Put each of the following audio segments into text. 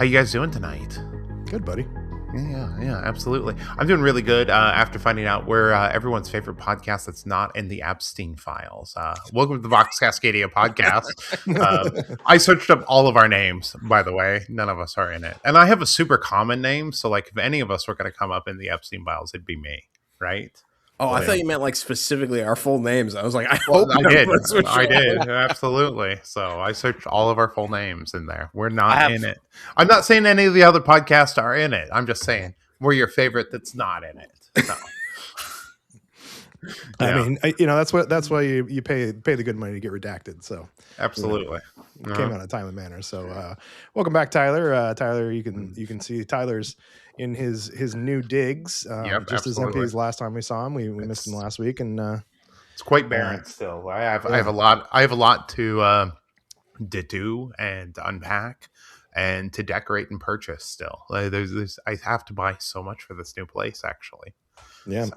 How you guys doing tonight? Good, buddy. Yeah, absolutely. I'm doing really good after finding out we're everyone's favorite podcast that's not in the Epstein files. Welcome to the Vox Cascadia podcast. I searched up all of our names, by the way. None of us are in it. And I have a super common name, so like if any of us were going to come up in the Epstein files, it'd be me, right? Oh, I thought you meant like specifically our full names. I was like, I did, absolutely. So I searched all of our full names in there. We're not in it. I'm not saying any of the other podcasts are in it. I'm just saying we're your favorite that's not in it. So. I mean, that's why you pay the good money to get redacted. So absolutely, came out in a timely manner. So welcome back, Tyler. Tyler, you can see Tyler's in his new digs. Just as empty as last time we saw him. We missed him last week, and it's quite barren still. I have a lot to do and to unpack and to decorate and purchase still. I have to buy so much for this new place actually. Yeah.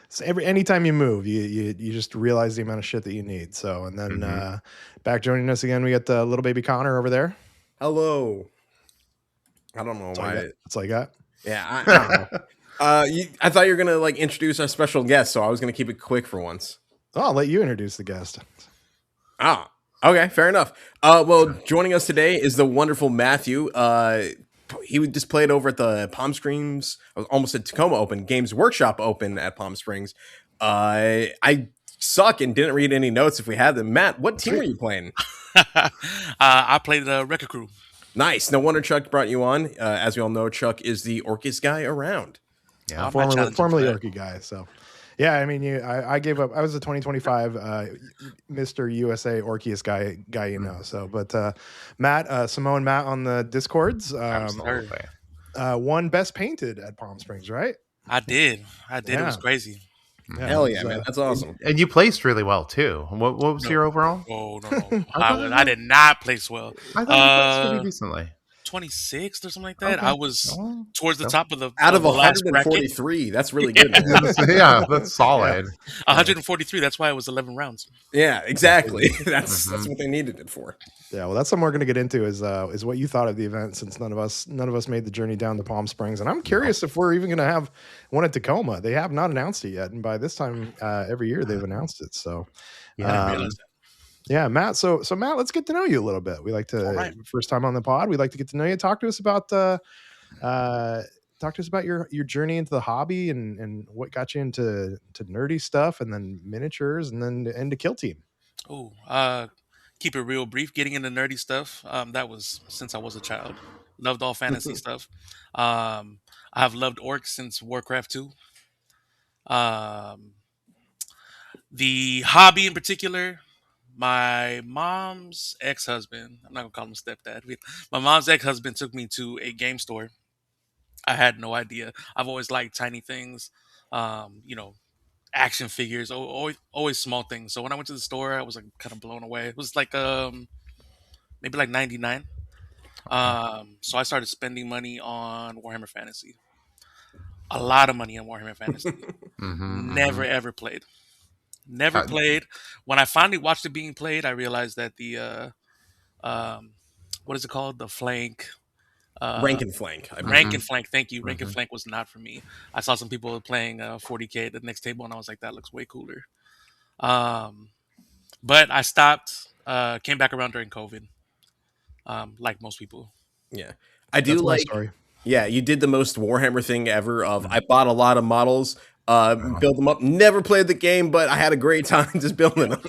So anytime you move, you just realize the amount of shit that you need. So, and then back joining us again, we got the little baby Connor over there. Hello. I don't know why. That's all you got. Yeah, I don't know. I thought you were gonna like introduce our special guest, so I was gonna keep it quick for once. Oh, I'll let you introduce the guest. Ah, okay, fair enough. Well, joining us today is the wonderful Matthew. He just played over at the Palm Springs. I was almost at Tacoma Open, Games Workshop Open at Palm Springs. I suck and didn't read any notes if we had them. Matt, what team were you playing? I played the Wrecka Krew. Nice. No wonder Chuck brought you on. As we all know, Chuck is the orciest guy around. Yeah, formerly orky guy. So, yeah, I mean, I gave up. I was the 2025 Mr. USA orkiest guy, you know. So, but Matt, Samoan Matt on the Discords, won Best Painted at Palm Springs, right? I did. Yeah. It was crazy. Yeah, hell yeah, man! That's awesome. And you placed really well too. What was your overall? Oh no, I did not place well. I thought you placed pretty decently. 26th or something like that. Okay. I was towards the top of the out of 143. That's really good. Yeah, that's solid. 143. That's why it was 11 rounds. Yeah, exactly. That's what they needed it for. Yeah, well, that's something we're going to get into is what you thought of the event, since none of us made the journey down to Palm Springs, and I'm curious if we're even going to have one at Tacoma. They have not announced it yet, and by this time every year they've announced it. So yeah, Matt. So Matt, let's get to know you a little bit. We like to first time on the pod. We like to get to know you. Talk to us about your journey into the hobby and what got you into nerdy stuff, and then miniatures, and then into Kill Team. Oh, keep it real brief. Getting into nerdy stuff. That was since I was a child. Loved all fantasy stuff. I have loved orcs since Warcraft 2. The hobby in particular. My mom's ex-husband, I'm not going to call him stepdad. My mom's ex-husband took me to a game store. I had no idea. I've always liked tiny things, action figures, always small things. So when I went to the store, I was like kind of blown away. It was like maybe like 99. So I started spending money on Warhammer Fantasy. A lot of money on Warhammer Fantasy. Never, ever played. Never played. When I finally watched it being played, I realized that the what is it called? The flank. Rank and flank. Rank and flank. Thank you. Rank and flank was not for me. I saw some people playing 40K at the next table, and I was like, that looks way cooler. But I stopped. Came back around during COVID, like most people. Yeah, I do. That's like. Story. Yeah, you did the most Warhammer thing ever. I bought a lot of models. Build them up. Never played the game, but I had a great time just building them.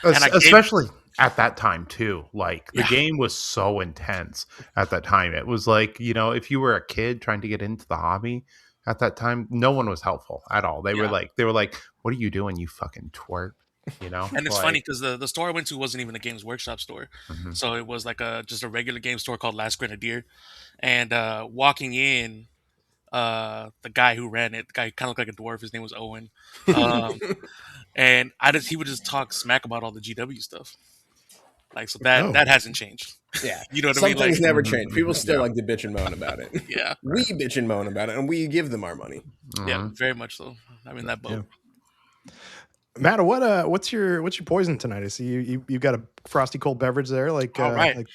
Especially at that time too. Like the game was so intense at that time. It was like, if you were a kid trying to get into the hobby at that time, no one was helpful at all. They were like, what are you doing, you fucking twerp? And it's funny because the store I went to wasn't even a Games Workshop store. So it was like just a regular game store called Last Grenadier. And walking in, the guy who ran it, the guy kind of looked like a dwarf. His name was Owen, and he would just talk smack about all the GW stuff. Like so that hasn't changed. Yeah, you know what I mean. Some things never change. People still like to bitch and moan about it. Yeah, we bitch and moan about it, and we give them our money. Yeah, very much so. I'm in that boat. Yeah. Matt, what's your poison tonight? I see you got a frosty cold beverage there. Like, all right.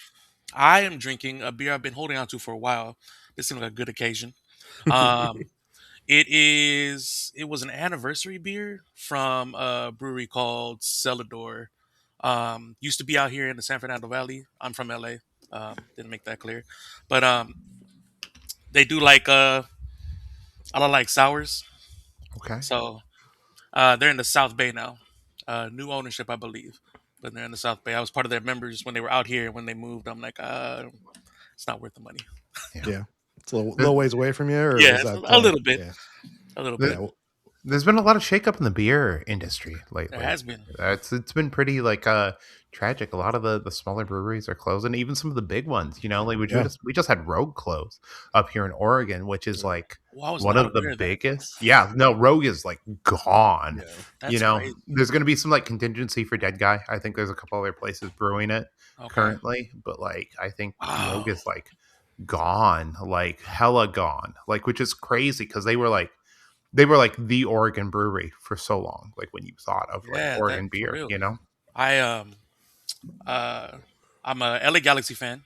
I am drinking a beer I've been holding on to for a while. This seems like a good occasion. Um, it was an anniversary beer from a brewery called Celador. Used to be out here in the San Fernando Valley. I'm from LA. Didn't make that clear, but they do like I don't like sours. Okay. So they're in the South Bay now. New ownership, I believe, but they're in the South Bay. I was part of their members when they were out here. When they moved, I'm like, it's not worth the money. Yeah, it's a little ways away from you, or Yeah, is it's that a little bit, Yeah, a little The- bit. yeah. There's been a lot of shakeup in the beer industry There lately. has been. It's been pretty like tragic. A lot of the smaller breweries are closing, even some of the big ones. You know, like Yeah. we just had Rogue close up here in Oregon, which is like Well, I was one not of the aware of that. biggest. Yeah, no, Rogue is like gone. Yeah. That's You know, crazy. there's going to be some like contingency for Dead Guy. I think there's a couple other places brewing it Okay. currently, but like I think Wow. Rogue is like gone, like hella gone, like which is crazy because they were like the Oregon brewery for so long. Like when you thought of like Yeah, Oregon that for beer, real. you know. I'm a LA Galaxy fan.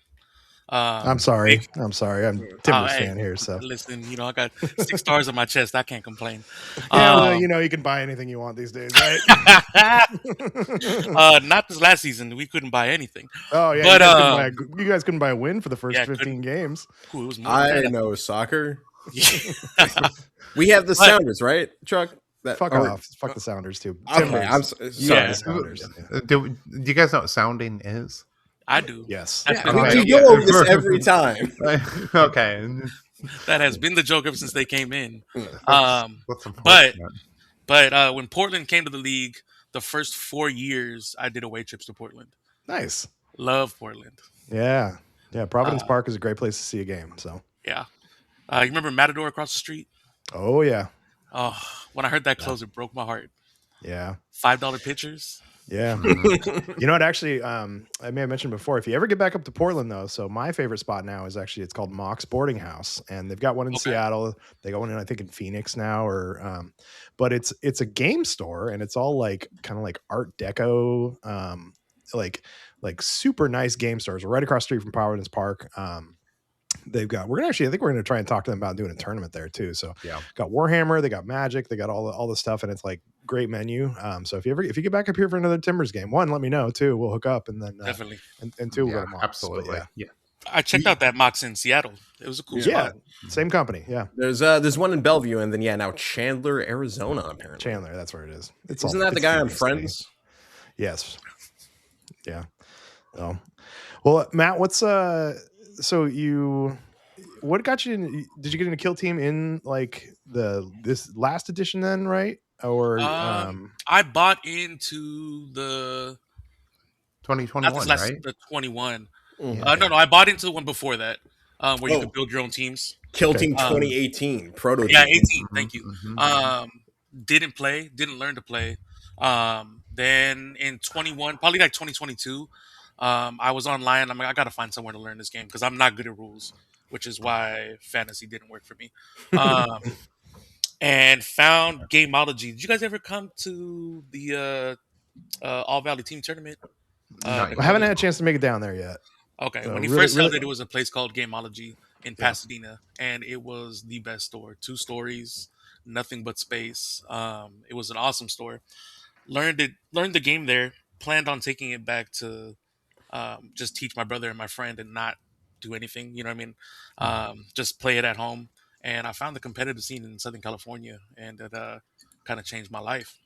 I'm sorry. big- I'm sorry. I'm Timbers hey, fan here, so Listen, I got 6 stars on my chest. I can't complain. yeah. Well, Um, you can buy anything you want these days, right? not this last season. We couldn't buy anything. Oh yeah, But, you guys couldn't buy a win for the first yeah, 15 games. Ooh, it was more than I that. know soccer. Yeah. We have the But- Sounders, right, Chuck? Fuck or- off. Fuck the Sounders too. Okay, Timbers. I'm You sorry. got the Sounders. Yeah. Do you guys know what sounding is? I do. Yes. That's Yeah, been we, the we joke. go over this every time. Okay, That has been the joke ever since they came in. Mm. that's But unfortunate. when Portland came to the league, the first 4 years I did away trips to Portland. Nice. Love Portland. Yeah. Yeah. Providence Park is a great place to see a game. So. Yeah. You remember Matador across the street? Oh yeah. Oh, when I heard that close, it broke my heart. Yeah. $5 pitchers. Yeah. You know what? Actually, I may have mentioned before. If you ever get back up to Portland, though, so my favorite spot now is actually it's called Mock's Boarding House, and they've got one in Okay. Seattle. They got one in I think in Phoenix now, or but it's a game store, and it's all like kind of like Art Deco, like super nice game stores. We're right across the street from Providence Park. They've got I think we're gonna try and talk to them about doing a tournament there too. So Yeah. got Warhammer, they got Magic, they got all the stuff, and it's like great menu. So if you get back up here for another Timbers game, one, let me know. Two, we'll hook up, and then Definitely. and two, we'll Yeah, go to Mox. absolutely. But Yeah. I checked out that Mox in Seattle. It was a cool yeah, spot. same company. Yeah, There's one in Bellevue, and then now Chandler, Arizona. Apparently, Chandler, that's where it is. It's isn't that the guy on Phoenix, Friends? Yes. Yeah. Oh. Well, Matt, what's what got you did you get into Kill Team in like this last edition then, right? Or I bought into the 2021, not this last, right? the 21. Mhm. No, I bought into the one before that, where you Oh. could build your own teams. Kill Okay. Team 2018 proto. Yeah, team. 18. Thank you. Mhm. Didn't learn to play. Then in 21, probably like 2022, I was online. I'm like, I gotta find somewhere to learn this game because I'm not good at rules, which is why fantasy didn't work for me. And found Gameology. Did you guys ever come to the All Valley Team Tournament? Not I haven't had a chance to make it down there yet. Okay, No, when he really- first held really- it was a place called Gameology in Pasadena, and it was the best store. 2 stories, nothing but space. It was an awesome store. Learned the game there. Planned on taking it back to just teach my brother and my friend and not do anything. You know what I mean? Just play it at home. And I found the competitive scene in Southern California, and it kind of changed my life.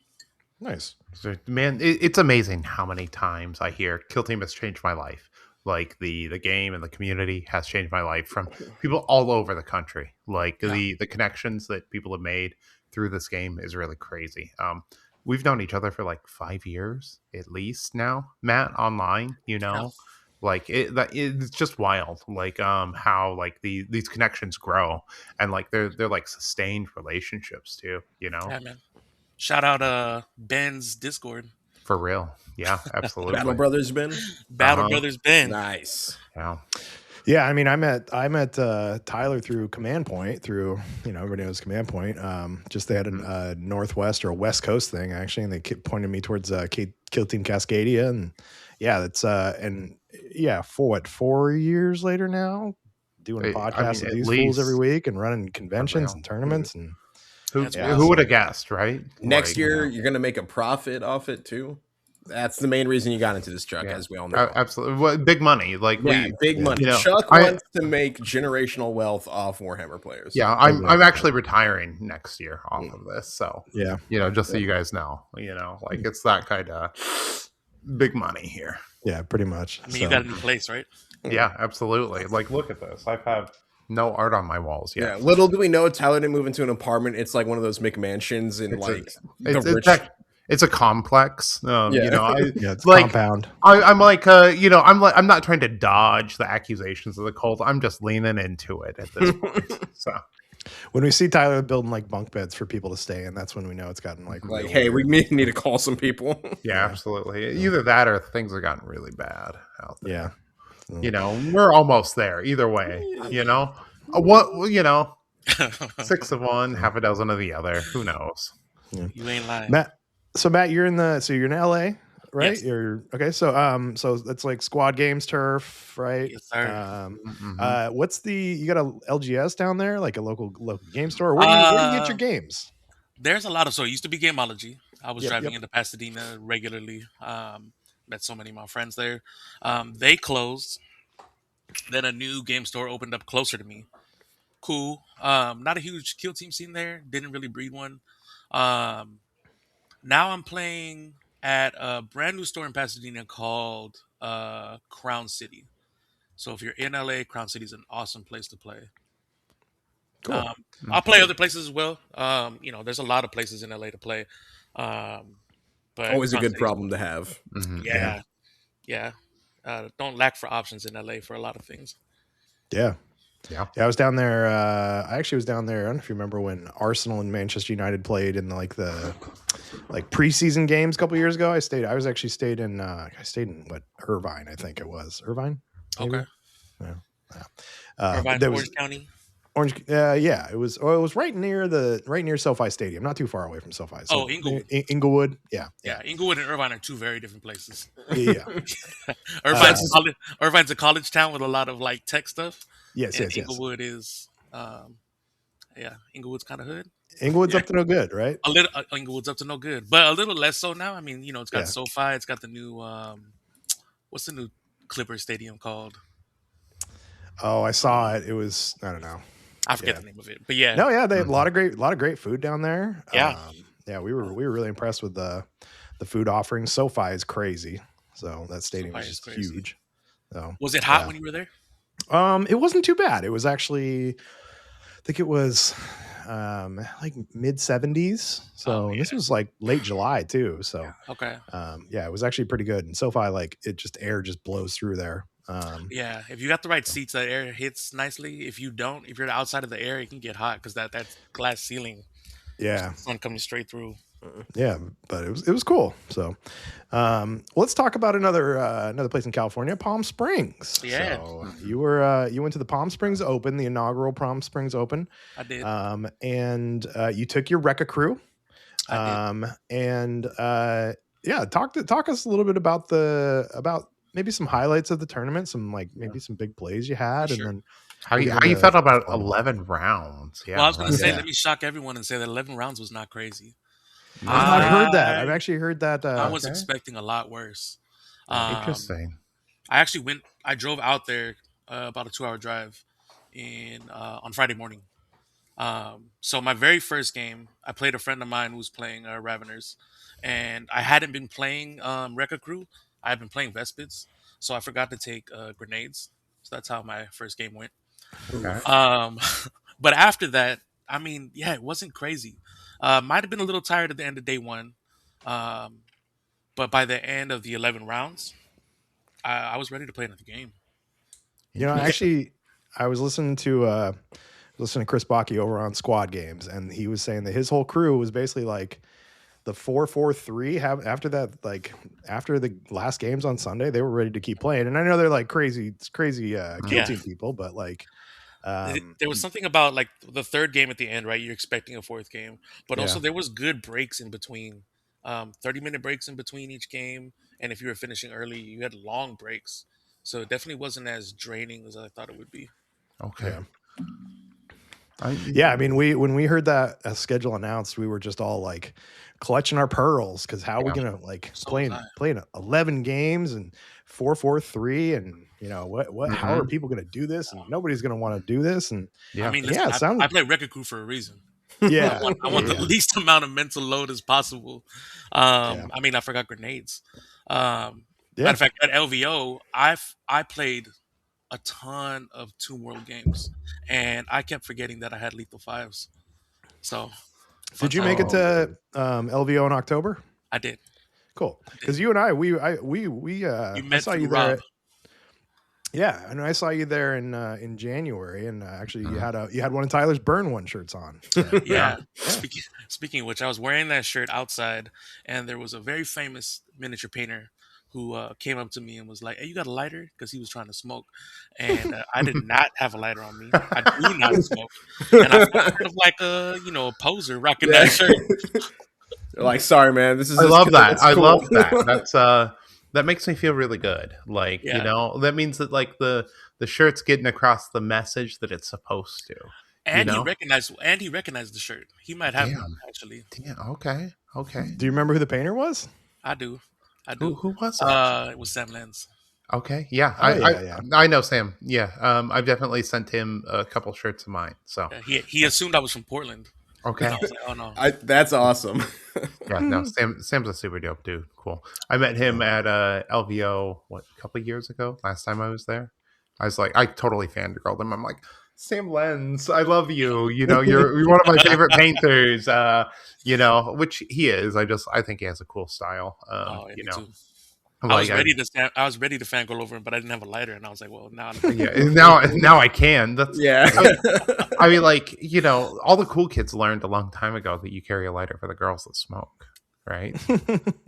Nice. So, man, it's amazing how many times I hear Kill Team has changed my life. Like the game and the community has changed my life from people all over the country. Like the connections that people have made through this game is really crazy. We've known each other for like 5 years at least now, Matt, online, like it's just wild. Like how like these connections grow and like they're like sustained relationships too, Yeah, man. Shout out Ben's Discord. for real. Yeah, absolutely. Battle Brothers Ben. Battle Uh-huh. Brothers Ben. Nice. Yeah. Yeah, I mean, I met Tyler through Command Point. Through everybody knows Command Point. Just they had a Northwest or a West Coast thing actually, and they pointed me towards Kill Team Cascadia, and yeah, that's and Yeah, for what, 4 years later now, doing I podcasts mean, with at these fools every least week and running for conventions real. and tournaments and Who That's yeah, who wild. would so have guessed, right? Next Like, year, you're going to make a profit off it too. That's the main reason you got into this, Chuck, yeah, as we all know. absolutely. What big money? Like Yeah, we, big money. you know, Chuck I wants to make generational wealth off Warhammer players. yeah, I I'm do. I'm actually retiring next year off of this, so Yeah. just so you guys know, like it's that kind of big money here. Yeah, pretty much. I mean, So, you got a new place, right? Yeah, absolutely. Like, look at this. I've had no art on my walls Yeah, yet. little do we know, Tyler didn't move into an apartment. It's like one of those McMansions in It's like a, the it's, rich. it's a complex. Yeah. yeah, it's like compound. I'm like I'm not trying to dodge the accusations of the cult. I'm just leaning into it at this point. So When we see Tyler building like bunk beds for people to stay in, that's when we know it's gotten like Like, real hey, weird. we need to call some people. yeah, absolutely. Either that or things have gotten really bad out there. Yeah. We're almost there. Either way, what 6 of one, half a dozen of the other. Who knows? You ain't lying. Matt, you're in LA, right? Yes. You're okay. So it's like Squad Games turf, right? Yes, sir. What's you got a LGS down there, like a local game store? Where do you get your games? There's a lot of, so it used to be Gameology. I was Yep, driving yep. into Pasadena regularly. Met so many of my friends there. They closed. Then a new game store opened up closer to me. Cool. Not a huge kill team scene there. Didn't really breed one. Um, Now I'm playing at a brand new store in Pasadena called Crown City. So if you're in LA, Crown City is an awesome place to play. Cool. I'll play other places as well. There's a lot of places in LA to play. But Always a Crown good City's problem to have. Yeah. Don't lack for options in LA for a lot of things. Yeah. Yeah. I was down there. I actually was down there. I don't know if you remember when Arsenal and Manchester United played in the preseason games a couple years ago. I stayed in what, Irvine, I think it was. Irvine? Maybe? Okay. Yeah. Irvine, there Orange was County. Orange. Yeah, it was right near SoFi Stadium, not too far away from SoFi. So, Inglewood. Inglewood. Yeah. Yeah, Inglewood and Irvine are two very different places. Yeah. Irvine's a college town with a lot of like tech stuff. Yes. Inglewood is, Inglewood's kind of hood. Inglewood's up to no good, right? A little Inglewood's up to no good, but a little less so now. I mean, it's got SoFi. It's got the new what's the new Clippers stadium called? Oh, I saw it. It was, I don't know. I forget the name of it, but yeah. No, yeah, they had a lot of great food down there. Yeah. We were really impressed with the food offerings. SoFi is crazy, so that stadium SoFi is is just crazy. huge. So Was it hot when you were there? it wasn't too bad. It was actually, I think it was like mid 70s. So this was like late July too. So Okay. it was actually pretty good. And SoFi, like air just blows through there. Yeah, if you got the right seats, that air hits nicely. If you don't, if you're outside of the air, it can get hot because that glass ceiling. Yeah, sun coming straight through. Yeah, but it was cool. So, let's talk about another place in California, Palm Springs. Yeah. So you went to the Palm Springs Open, the inaugural Palm Springs Open. I did. And you took your Wrecka Krew. Talk us a little bit about maybe some highlights of the tournament, maybe some big plays you had, Sure. and then how you felt about 11 rounds. Yeah, well, I was going to say, let me shock everyone and say that 11 rounds was not crazy. I've heard that. I've actually heard that. I was expecting a lot worse. Interesting. I drove out there about a 2-hour drive on Friday morning. So my very first game, I played a friend of mine who was playing Raveners, and I hadn't been playing Wrecka Krew. I had been playing Vespids, so I forgot to take grenades. So that's how my first game went. Okay. But after that, I mean, yeah, it wasn't crazy. Might have been a little tired at the end of day one, but by the end of the 11 rounds, I was ready to play another game. Actually, I was listening to Chris Bocchi over on Squad Games, and he was saying that his whole crew was basically like the 4-4-3. After that, like after the last games on Sunday, they were ready to keep playing. And I know they're like crazy kill team people, but like there was something about like the third game at the end, right? You're expecting a fourth game, but also there was good breaks in between, 30-minute breaks in between each game. And if you were finishing early, you had long breaks. So it definitely wasn't as draining as I thought it would be. Okay. Yeah. Yeah, I mean, when we heard that schedule announced, we were just all like clutching our pearls because how are we gonna like So was playing 11 games and 4-4-3 and how are Mhm. people gonna do this and nobody's gonna want to do this and Yeah. I mean, yeah, listen, it sounded I play Wrecka Krew for a reason. yeah I want the yeah, least amount of mental load as possible. yeah. I mean, I forgot grenades. Matter Yeah. of fact, at LVO, I played a ton of Tomb World games, and I kept forgetting that I had lethal fives. So, fun Did you make time. it to LVO in October? I did. Cool, I did. because you and we You I met saw through you there. Rob. Yeah, and I saw you there in January, and actually you Mhm. had one of Tyler's Burn One shirts on. So, Yeah. yeah. Speaking of which, I was wearing that shirt outside, and there was a very famous miniature painter who came up to me and was like, "Hey, you got a lighter?" Because he was trying to smoke, and I did not have a lighter on me. I do not smoke, and I felt kind of like a poser rocking Yeah. that shirt. They're like, sorry, man. This is I just love 'cause that. it's I cool. love that. That's that makes me feel really good. Like, Yeah, that means that like the shirt's getting across the message that it's supposed to, you and know? he recognized the shirt. He might have one Damn. actually. Damn. Okay. Okay. Do you remember who the painter was? I do, I Who do. who was it? It was Sam Lenz. Okay. Yeah. Oh yeah, yeah. I know Sam. Yeah. I've definitely sent him a couple shirts of mine. So He assumed I was from Portland. And okay. I was like, oh no. That's awesome. Yeah, no, Sam's a super dope dude. Cool. I met him at LVO a couple years ago. Last time I was there, I was like, I totally fangirled him. I'm like, Sam Lenz, I love you. You're one of my favorite painters. Which he is. I think he has a cool style. Oh, yeah, me too. Like I was ready to fangirl over him, but I didn't have a lighter, and I was like, well, now. yeah. Now I can. That's Yeah. I mean, like, all the cool kids learned a long time ago that you carry a lighter for the girls that smoke, right?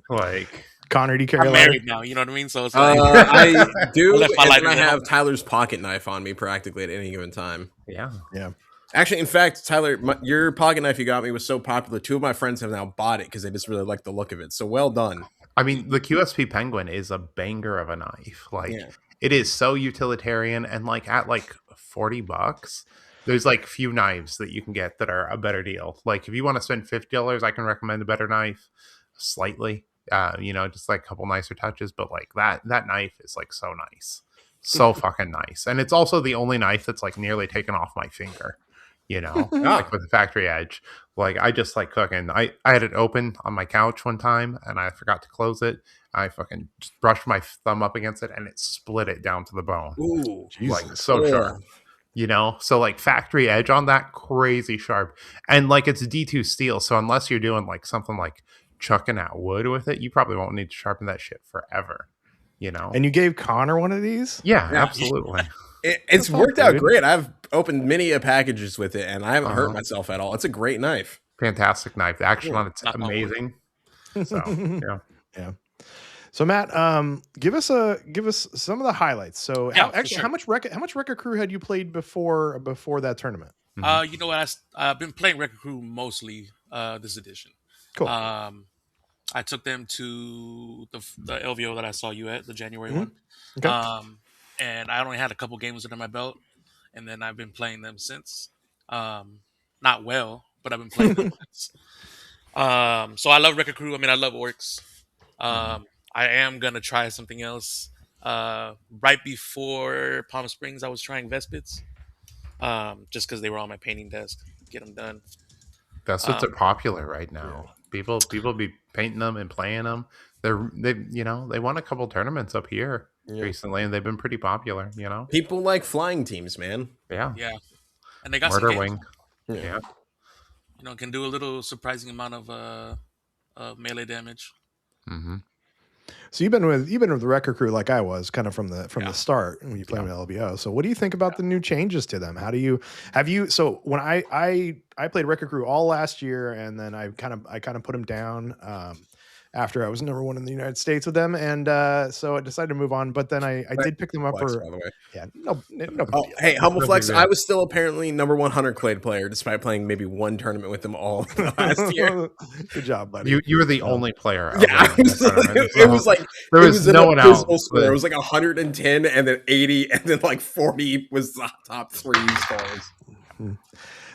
Like, Connor, do you carry I'm a lighter? married now. You know what I mean? So it's like I do, I left my and lighter then I at have home. Tyler's pocket knife on me practically at any given time. yeah. Yeah. Actually, in fact, Tyler, your pocket knife you got me was so popular. 2 of my friends have now bought it because they just really like the look of it. So well done. I mean, the QSP Penguin is a banger of a knife. Like, Yeah. it is so utilitarian, and like at like $40, there's like few knives that you can get that are a better deal. Like, if you want to spend $50, I can recommend a better knife slightly. Just like a couple nicer touches, but like that knife is like so nice. So fucking nice. And it's also the only knife that's like nearly taken off my finger, like with the factory edge. Like, I just like cooking. I had it open on my couch one time and I forgot to close it. I fucking just brushed my thumb up against it and it split it down to the bone. Ooh. Like, Jesus. so sharp. So like factory edge on that, crazy sharp. And like, it's D2 steel. So unless you're doing like something like chucking at wood with it, you probably won't need to sharpen that shit forever. And you gave Connor one of these? Yeah, Yeah. absolutely. It's Fuck, worked out dude. great. I've opened many packages with it, and I haven't hurt Uh-huh. myself at all. It's a great knife. Fantastic knife. The action Yeah. on it's Knock on wood. amazing. So yeah. Yeah. So Matt, give us some of the highlights. So Yeah, for how much Wrecka Krew had you played before that tournament? You know what? I've been playing Wrecka Krew mostly this edition. Cool. I took them to the LVO that I saw you at, the January one. Okay. And I only had a couple games under my belt, and then I've been playing them since. Not well, but I've been playing them since. So I love Wrecka Krew. I mean, I love orcs. I am gonna try something else. Right before Palm Springs, I was trying Vespids, just because they were on my painting desk. Get them done. Vespids are popular right now. People be painting them and playing them. They won a couple tournaments up here recently, and they've been pretty popular. People like flying teams, man. Yeah. Yeah, and they got Murder some games, Wing. Yeah. can do a little surprising amount of melee damage. Mm-hmm. So you've been with the Wrecka Krew like I was, kind of from the start when you played with LBO. So what do you think about the new changes to them? How do you So when I played Wrecka Krew all last year, and then I kind of put them down. after I was number 1 in the United States with them, and so I decided to move on. But then I did pick them up Flex, for by the way. no big Oh, deal. hey, humble No flex. big deal. I was still apparently number 1 Hunter Clade player, despite playing maybe one tournament with them all last year. Good job, buddy. You were the only player. Yeah, I was it was like there it was was no an one abysmal else. score. It was like 110, and then 80, and then like 40 was the top 3 scores.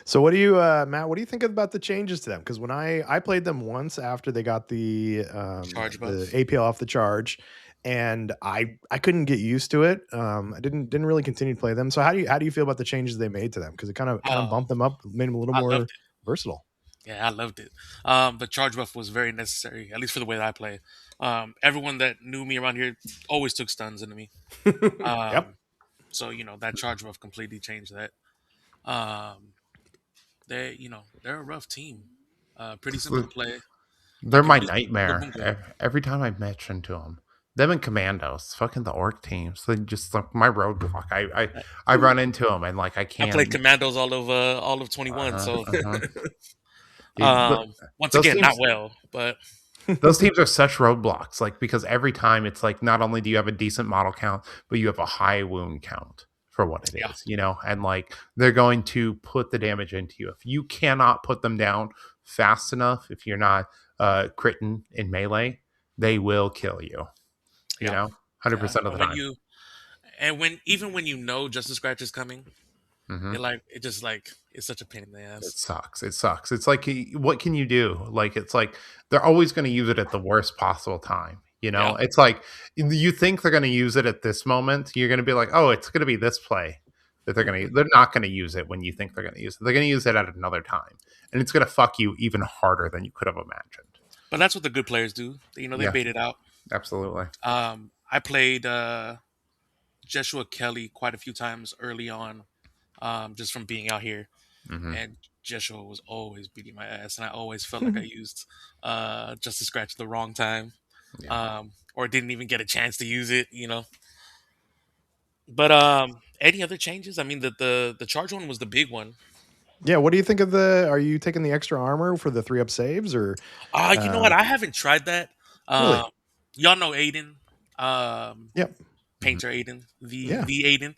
So what do you, Matt? What do you think about the changes to them? Because when I played them once after they got the Charge buff. the APL off the charge, and I couldn't get used to it. I didn't really continue to play them. So how do you feel about the changes they made to them? Because it kind of bumped them up, made them a little I more loved versatile. Yeah, I loved it. The charge buff was very necessary, at least for the way that I play. Everyone that knew me around here always took stuns into me. Yep. So that charge buff completely changed that. They're a rough team. Pretty simple to play. They're my Just nightmare. boom, boom. Every time I mention to them and Commandos, fucking the orc teams, they just like my roadblock. I run into them and like I can't. I played Commandos all of 21. So Dude, once those again, not teams- well, but those teams are such roadblocks, like because every time it's like not only do you have a decent model count, but you have a high wound count for what it is, and like they're going to put the damage into you. If you cannot put them down fast enough, if you're not critting in melee, they will kill you. You know, 100% of the time. Even when Justice Scratch is coming, Mhm. it's such a pain in the ass. It sucks. It's like, what can you do? Like, it's like they're always going to use it at the worst possible time. It's like you think they're going to use it at this moment. You're going to be like, oh, it's going to be this play that they're not going to use it when you think they're going to use it. They're going to use it at another time, and it's going to fuck you even harder than you could have imagined. But that's what the good players do. They bait it out. Absolutely. I played Joshua Kelly quite a few times early on, just from being out here, and Joshua was always beating my ass, and I always felt like I used Justice Scratch the wrong time, or didn't even get a chance to use it, But any other changes? I mean, the charge one was the big one. Yeah. What do you think of are you taking the extra armor for the 3-up saves or? You know what? I haven't tried that. Really? Y'all know Aiden. Yep. Painter Aiden, the Aiden.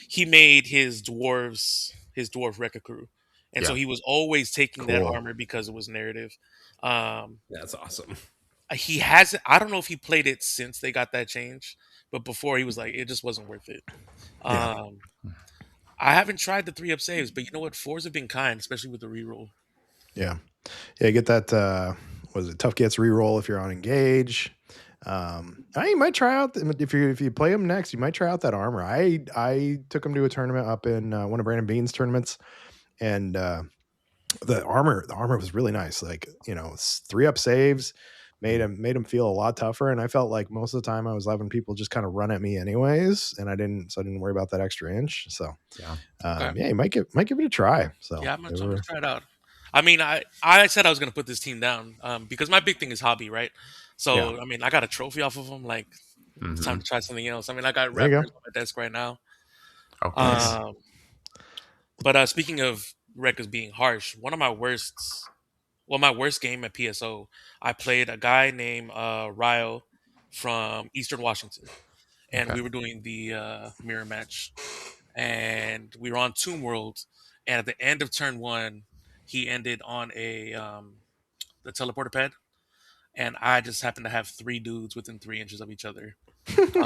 He made his dwarf Wrecka Krew, and so he was always taking that armor because it was narrative. That's awesome. He hasn't. I don't know if he played it since they got that change, but before he was like, it just wasn't worth it. I haven't tried the 3-up saves, but you know what? 4s have been kind, especially with the reroll. Yeah. Get that. Was it tough gets reroll if you're on engage? You might try out if you play him next. You might try out that armor. I took him to a tournament up in one of Brandon Bean's tournaments, and the armor was really nice. Like 3-up saves made him feel a lot tougher. And I felt like most of the time I was having people just kind of run at me anyways, and I didn't worry about that extra inch. So you might give it a try. So I'm gonna try it out. I mean, I said I was gonna put this team down because my big thing is hobby, right? So I mean, I got a trophy off of them. Like, it's time to try something else. I mean, I got Raptors on my desk right now. Okay. But speaking of Wreckas being harsh, my worst game at PSO, I played a guy named Ryle from Eastern Washington, and we were doing the mirror match, and we were on Tomb World, and at the end of turn 1, he ended on the teleporter pad. And I just happened to have 3 dudes within 3 inches of each other. And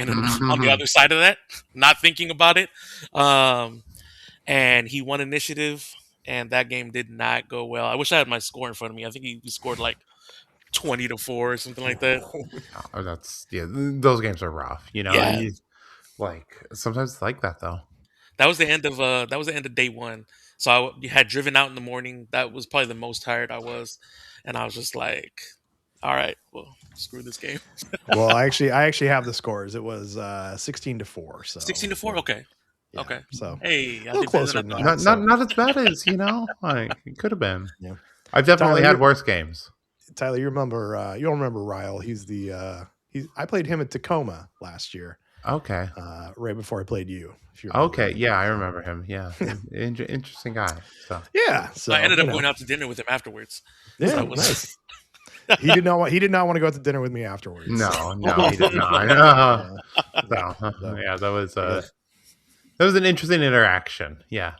on the other side of that, not thinking about it. And he won initiative, and that game did not go well. I wish I had my score in front of me. I think he scored like 20-4 or something like that. Those games are rough. Yeah. Sometimes it's like that though. That was the end of day 1. So I had driven out in the morning. That was probably the most tired I was, and I was just like, all right, well, screw this game. Well, I actually have the scores. It was 16-4. So 16-4. Okay. Yeah, okay. So hey, a little closer than not as bad as like it could have been. Yeah. I've definitely Tyler, had worse games. Tyler, you remember? You don't remember Ryle? He's I played him at Tacoma last year. Okay. Right before I played you. If you okay. Yeah, I remember him. Yeah. Interesting guy. So yeah. So I ended up going out to dinner with him afterwards. Yeah. So Nice. He did not want to go out to dinner with me afterwards. No, he did not. Yeah, that was an interesting interaction. Yeah.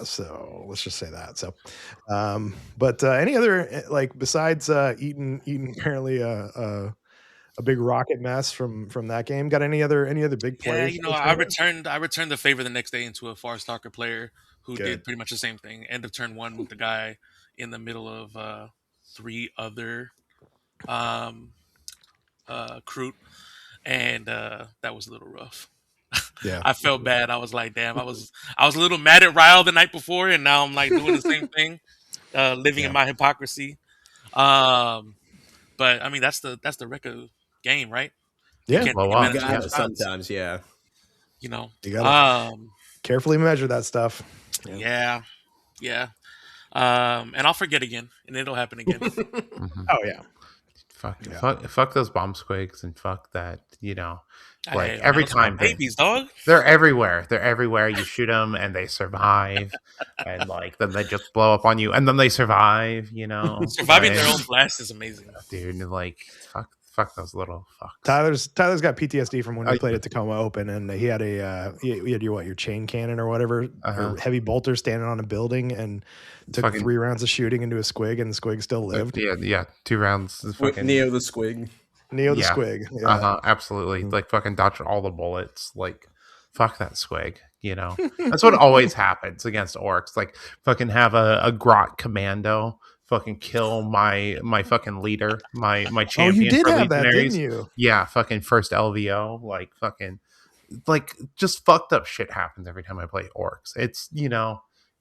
So let's just say that. So, but any other like besides eating apparently a big rocket mess from that game? Got any other big Yeah, plays? I returned the favor the next day into a Far Stalker player who did pretty much the same thing. End of turn 1 with the guy in the middle of 3 other Krew, and that was a little rough. Yeah, I felt bad. I was like, damn, I was a little mad at Ryle the night before, and now I'm like doing the same thing, living in my hypocrisy. But I mean, that's the Wrecka game, right? Yeah, You can't well, take advantage of those shots, sometimes, yeah. you know. you gotta carefully measure that stuff. Yeah. And I'll forget again, and it'll happen again. Oh yeah. Fuck those bomb squigs and fuck that, like Hey, every those are time babies, dog. they're everywhere. They're everywhere. You shoot them and they survive, and like then they just blow up on you, and then they survive. Surviving their own blast is amazing, dude. Like fuck those little fucks. Tyler's got PTSD from when we played at Tacoma Open, and he had you had your chain cannon or whatever, or heavy bolter standing on a building, and took 3 rounds of shooting into a squig, and the squig still lived. Yeah, 2 rounds. Neo the squig. The squig. Yeah. Absolutely. Like fucking dodge all the bullets. Like fuck that squig. That's what always happens against orcs. Like fucking have a grot commando fucking kill my fucking leader, my champion. Oh, you did for have that, legionaries. didn't you? Yeah, fucking first LVO. Like fucking like just fucked up shit happens every time I play orcs. It's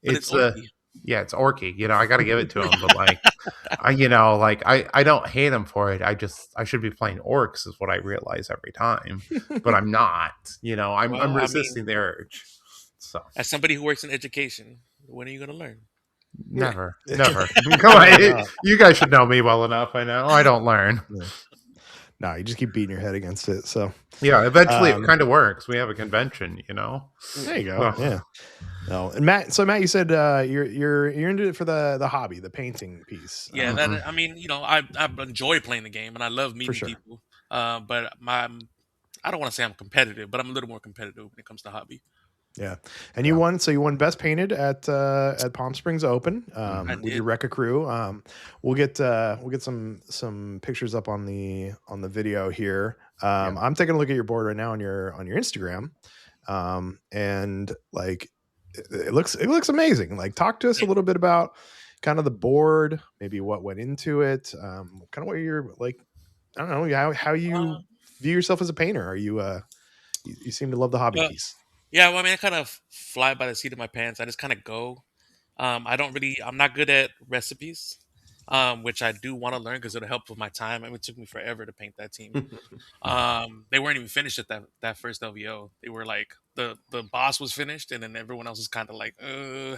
it's orky. Yeah, it's orky. I got to give it to him, but like, I don't hate him for it. I should be playing orcs is what I realize every time, but I'm not. I'm resisting the urge. So, as somebody who works in education, when are you going to learn? Never. Come on, you guys should know me well enough. I know I don't learn. No, you just keep beating your head against it. So yeah, eventually it kind of works. We have a convention. There you go. Yeah. No, and Matt. So Matt, you said you're into it for the hobby, the painting piece. Yeah, I mean, I enjoy playing the game and I love meeting people. But I don't want to say I'm competitive, but I'm a little more competitive when it comes to hobby. Yeah, and you won. So you won Best Painted at Palm Springs Open with your Wrecka Krew. We'll get some pictures up on the video here. I'm taking a look at your board right now on your Instagram, and like it looks amazing. Like, talk to us a little bit about kind of the board, maybe what went into it, kind of what you're like. I don't know how you view yourself as a painter. Are you you seem to love the hobby piece? Yeah, well, I mean, I kind of fly by the seat of my pants. I just kind of go. I'm not good at recipes, which I do want to learn because it'll help with my time. I mean, it took me forever to paint that team. They weren't even finished at that first LVO. They were like, the boss was finished, and then everyone else was kind of like,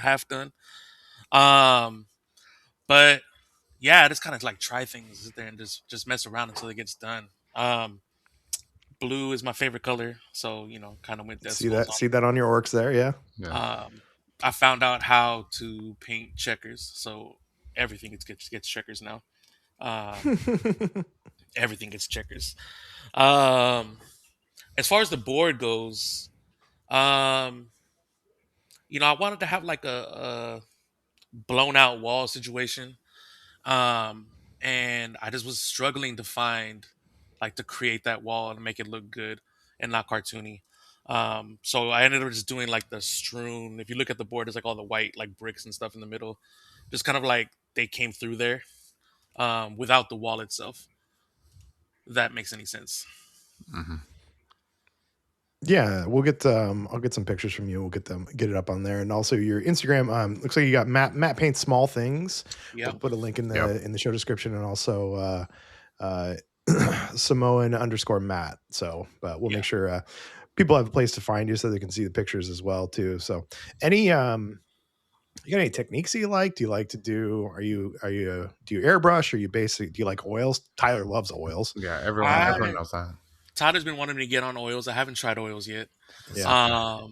half done. But yeah, I just kind of like try things, sit there and just mess around until it gets done. Blue is my favorite color, so kind of went that. See that on your orcs there, yeah. I found out how to paint checkers, so everything gets checkers now. Everything gets checkers. As far as the board goes, I wanted to have like a blown out wall situation, and I just was struggling to find to create that wall and make it look good and not cartoony. So I ended up just doing like the strewn. If you look at the board, there's like all the white like bricks and stuff in the middle, just kind of like they came through there without the wall itself. If that makes any sense. Mm-hmm. Yeah, we'll get I'll get some pictures from you. We'll get it up on there, and also your Instagram. Looks like you got Matt paints small things. Yeah, we'll put a link in the show description, and also Samoan _Matt. So, but we'll make sure people have a place to find you so they can see the pictures as well too. So, any you got any techniques that you like? Do you like to do? Do you airbrush? Are you do you like oils? Tyler loves oils. Yeah, everyone knows that. Tyler's been wanting me to get on oils. I haven't tried oils yet. Yeah.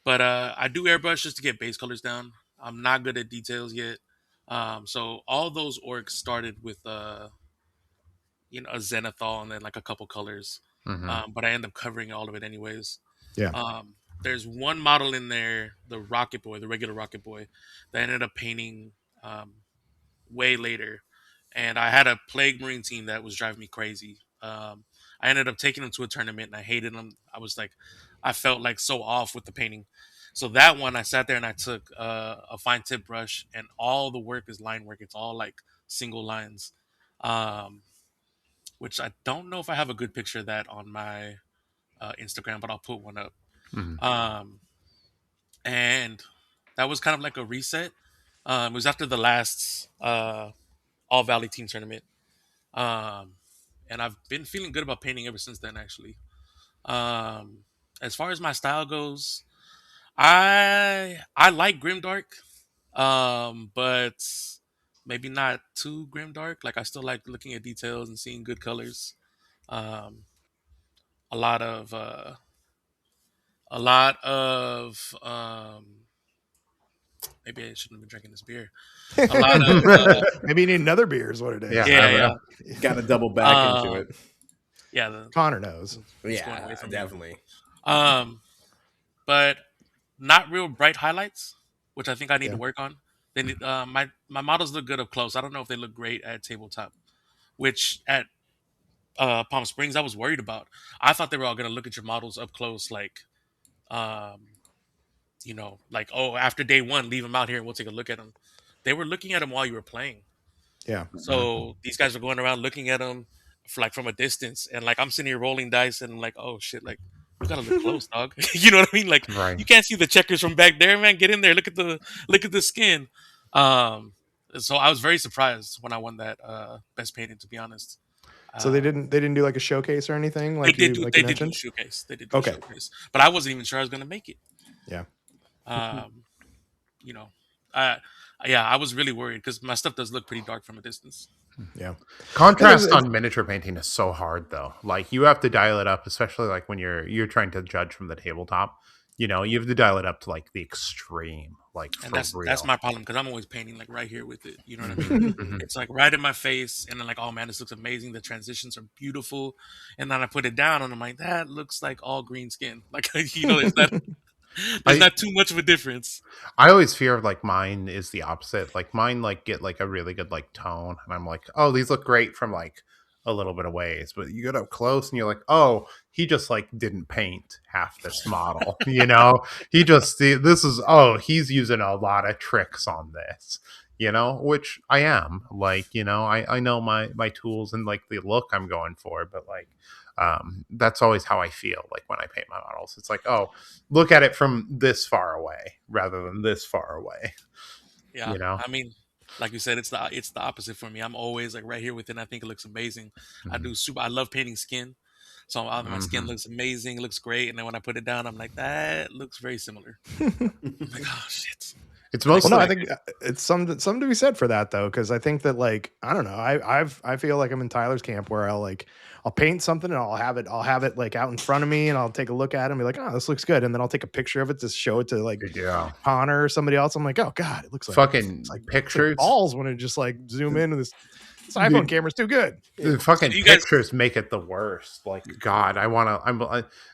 But I do airbrush just to get base colors down. I'm not good at details yet. So all those orcs started with a zenithal and then like a couple colors. But I end up covering all of it anyways. Yeah. There's one model in there, the Rocket Boy, the regular Rocket Boy, that I ended up painting way later. And I had a Plague Marine team that was driving me crazy. I ended up taking them to a tournament and I hated them. I felt like so off with the painting. So that one, I sat there and I took a fine tip brush, and all the work is line work. It's all like single lines, um, which I don't know if I have a good picture of that on my Instagram, but I'll put one up. Um, and that was kind of like a reset. It was after the last All Valley Team tournament. Um, and I've been feeling good about painting ever since then, actually. Um, as far as my style goes, I like grimdark, but maybe not too grimdark. Like I still like looking at details and seeing good colors. Um, a lot of a lot of maybe I shouldn't have been drinking this beer. A lot of Maybe you need another beer is what it is. Yeah. yeah. Got to double back into it. Yeah, Connor knows. it's going away Yeah, from me. definitely. But not real bright highlights, which I think I need Yeah. to work on. They need, my models look good up close. I don't know if they look great at tabletop, which at Palm Springs I was worried about. I thought they were all gonna look at your models up close, like, um, like, oh, after day one, leave them out here and we'll take a look at them. They were looking at them while you were playing. Yeah. So these guys are going around looking at them from a distance, and like I'm sitting here rolling dice, and I'm like, oh shit, like you gotta look close, dog. You know what I mean? Like Right. you can't see the checkers from back there, man. Get in there, look at the skin. So I was very surprised when I won that best painting, to be honest. So they didn't do like a showcase or anything like they you did like they you did do a mentioned? showcase. They did do Okay. a showcase, but I wasn't even sure I was gonna make it. Yeah. You know, I was really worried because my stuff does look pretty dark from a distance. Yeah. Contrast It's- on miniature painting is so hard though. Like you have to dial it up, especially like when you're trying to judge from the tabletop. You have to dial it up to like the extreme, like And for that's real. my problem because I'm always painting like right here with it. You know what I mean? It's like right in my face, and then like, oh man, this looks amazing. The transitions are beautiful, and then I put it down, and I'm like, that looks like all green skin. Like there's not too much of a difference. I always fear like mine is the opposite. Like mine like get like a really good like tone, and I'm like, oh, these look great from like a little bit of ways, but you get up close and you're like, oh, he just like didn't paint half this model. He just he's using a lot of tricks on this. Which I am like, I know my tools and like the look I'm going for, but like that's always how I feel like when I paint my models. It's like, oh, look at it from this far away rather than this far away. Yeah, I mean, like you said, it's the opposite for me. I'm always like right here with it. And I think it looks amazing. I love painting skin, so my skin looks amazing. It looks great, and then when I put it down, I'm like, that looks very similar. I'm like, oh shit. It's mostly. Well, no, I think it's something to be said for that though, because I think that like I don't know, I feel like I'm in Tyler's camp where I'll paint something and I'll have it like out in front of me and I'll take a look at it and be like, oh, this looks good, and then I'll take a picture of it to show it to like Connor or somebody else. I'm like, oh god, it looks like fucking like pictures. Balls when it just like zoom in and this iPhone camera's too good. The fucking pictures make it the worst. Like, God,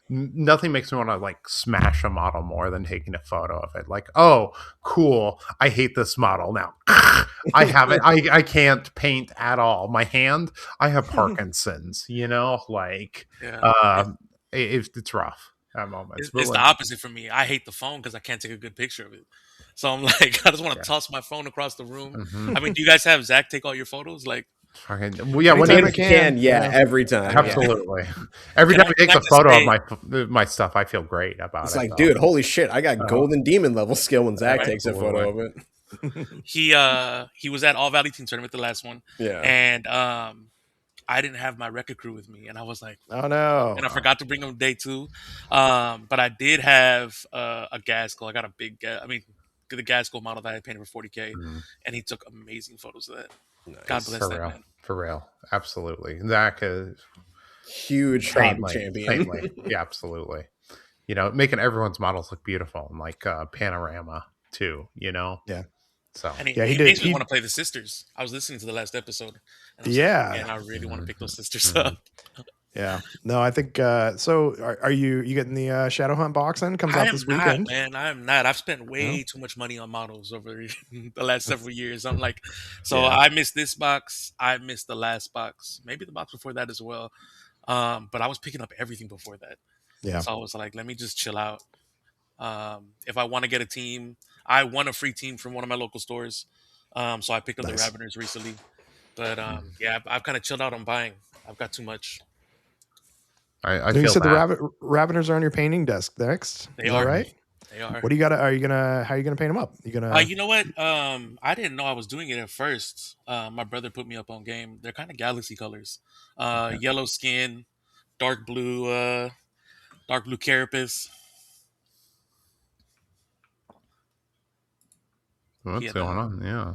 nothing makes me want to like smash a model more than taking a photo of it. Like, oh, cool. I hate this model now. I have it. I can't paint at all. My hand, I have Parkinson's, like, it's rough at moments. It's the opposite for me. I hate the phone because I can't take a good picture of it. So I'm like, I just want to toss my phone across the room. I mean, do you guys have Zach take all your photos? Like, whenever I can. Every time. Absolutely. Every time I take a photo of my stuff, I feel great about it. It's like, dude, holy shit, I got golden demon level skill when Zach takes a photo of it. He was at All Valley Team Tournament, the last one. Yeah. And I didn't have my Wrecka Krew with me, and I was like, oh no. And I forgot to bring him day 2. But I did have a Gasco. I got a big the Gasco model that I painted for 40K, and he took amazing photos of that. Nice. God bless that man. For real. Absolutely. Zach is huge champion. Yeah, absolutely. Making everyone's models look beautiful and like panorama too, Yeah. So And Yeah, he he did. makes me want to play the sisters. I was listening to the last episode, and I was like, man, I really want to pick those sisters up. Yeah. No, I think so. Are you getting the Shadow Hunt box in? Comes I out am this not, weekend. man. I am not. I've spent way No? too much money on models over the last several years. I'm like, so Yeah. I missed this box. I missed the last box. Maybe the box before that as well. But I was picking up everything before that. Yeah. So I was like, let me just chill out. If I want to get a team, I won a free team from one of my local stores. So I picked up the Nice. Raveners recently. But yeah, I've kind of chilled out on buying. I've got too much. I So you feel said that. the Raveners are on your painting desk next. They Is are. that right? They are. What do you got? How are you gonna paint them up? You gonna? You know what? I didn't know I was doing it at first. My brother put me up on game. They're kind of galaxy colors. Yellow skin, dark blue carapace. What's Yeah, going on? Yeah.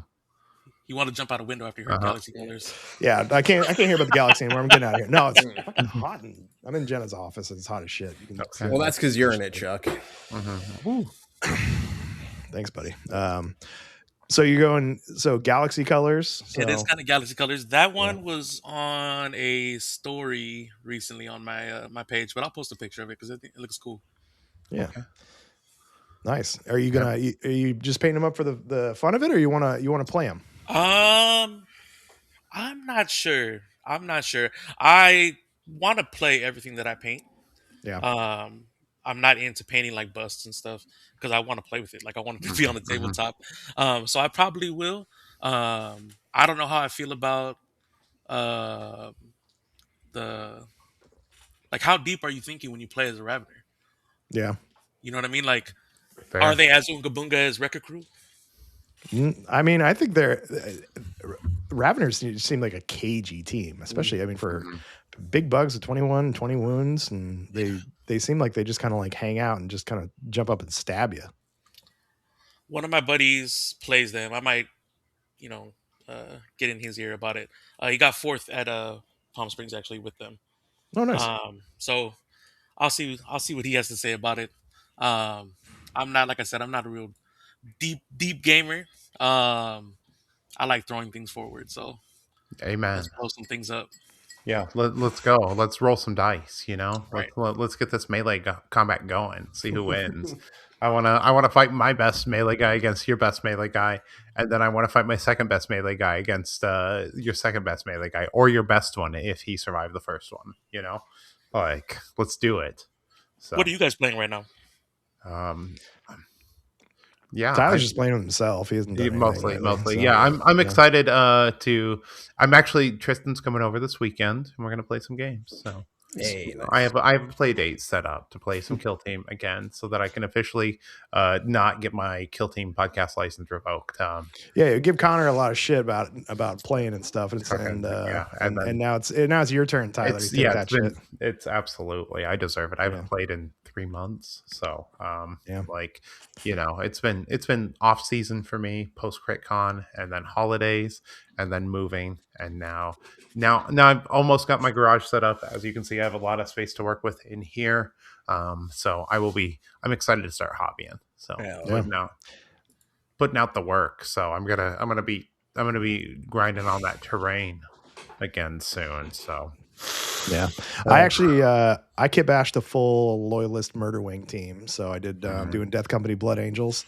You want to jump out a window after you heard galaxy colors? Yeah, I can't hear about the galaxy anymore. I'm getting out of here. No, it's fucking hot. I'm in Jenna's office. And it's hot as shit. You can see Well, my- that's because you're in it, Chuck. Thanks, buddy. So you're going galaxy colors. So, It is kind of galaxy colors. That one was on a story recently on my my page, but I'll post a picture of it because it looks cool. yeah. Okay. Nice. Are you gonna? Are you just painting them up for the fun of it, or you wanna play them? I'm not sure. I want to play everything that I paint. Yeah. I'm not into painting like busts and stuff because I want to play with it. Like I want it to be on the tabletop. So I probably will. I don't know how I feel about uh, the like. How deep are you thinking when you play as a Ravener? Yeah. You know what I mean? Like, Fair. are they as Unga Bunga as Wrecka Krew? I mean, I think they're Raveners seem like a cagey team, especially. I mean, for big bugs with 21, 20 wounds, and they seem like they just kind of like hang out and just kind of jump up and stab you. One of my buddies plays them. I might, get in his ear about it. He got fourth at Palm Springs actually with them. Oh, nice. So I'll see what he has to say about it. I'm not, like I said, I'm not a real deep gamer. I like throwing things forward, so Amen. let's blow some things up. Yeah, let's go. Let's roll some dice. You know, Right. let's get this melee combat going. See who wins. I wanna fight my best melee guy against your best melee guy, and then I want to fight my second best melee guy against your second best melee guy, or your best one if he survived the first one. You know, like let's do it. So, What are you guys playing right now? yeah, Tyler's just playing with himself. He hasn't done anything mostly. lately, so, Yeah, I'm excited to. I'm actually Tristan's coming over this weekend, and we're gonna play some games. So Hey, nice. I have a play date set up to play some Kill Team again, so that I can officially not get my Kill Team podcast license revoked. Yeah, give Connor a lot of shit about playing and stuff, and now it's your turn, Tyler. It's, to take that shit. it's absolutely I deserve it. I haven't played in 3 months, so like it's been off season for me, post CritCon, and then holidays, and then moving, and now I've almost got my garage set up. As you can see, I have a lot of space to work with in here. So I'm excited to start hobbying. So putting out the work. So I'm gonna be grinding on that terrain again soon. So yeah, I actually I kit bashed a full loyalist murder wing team. So I did doing Death Company Blood Angels.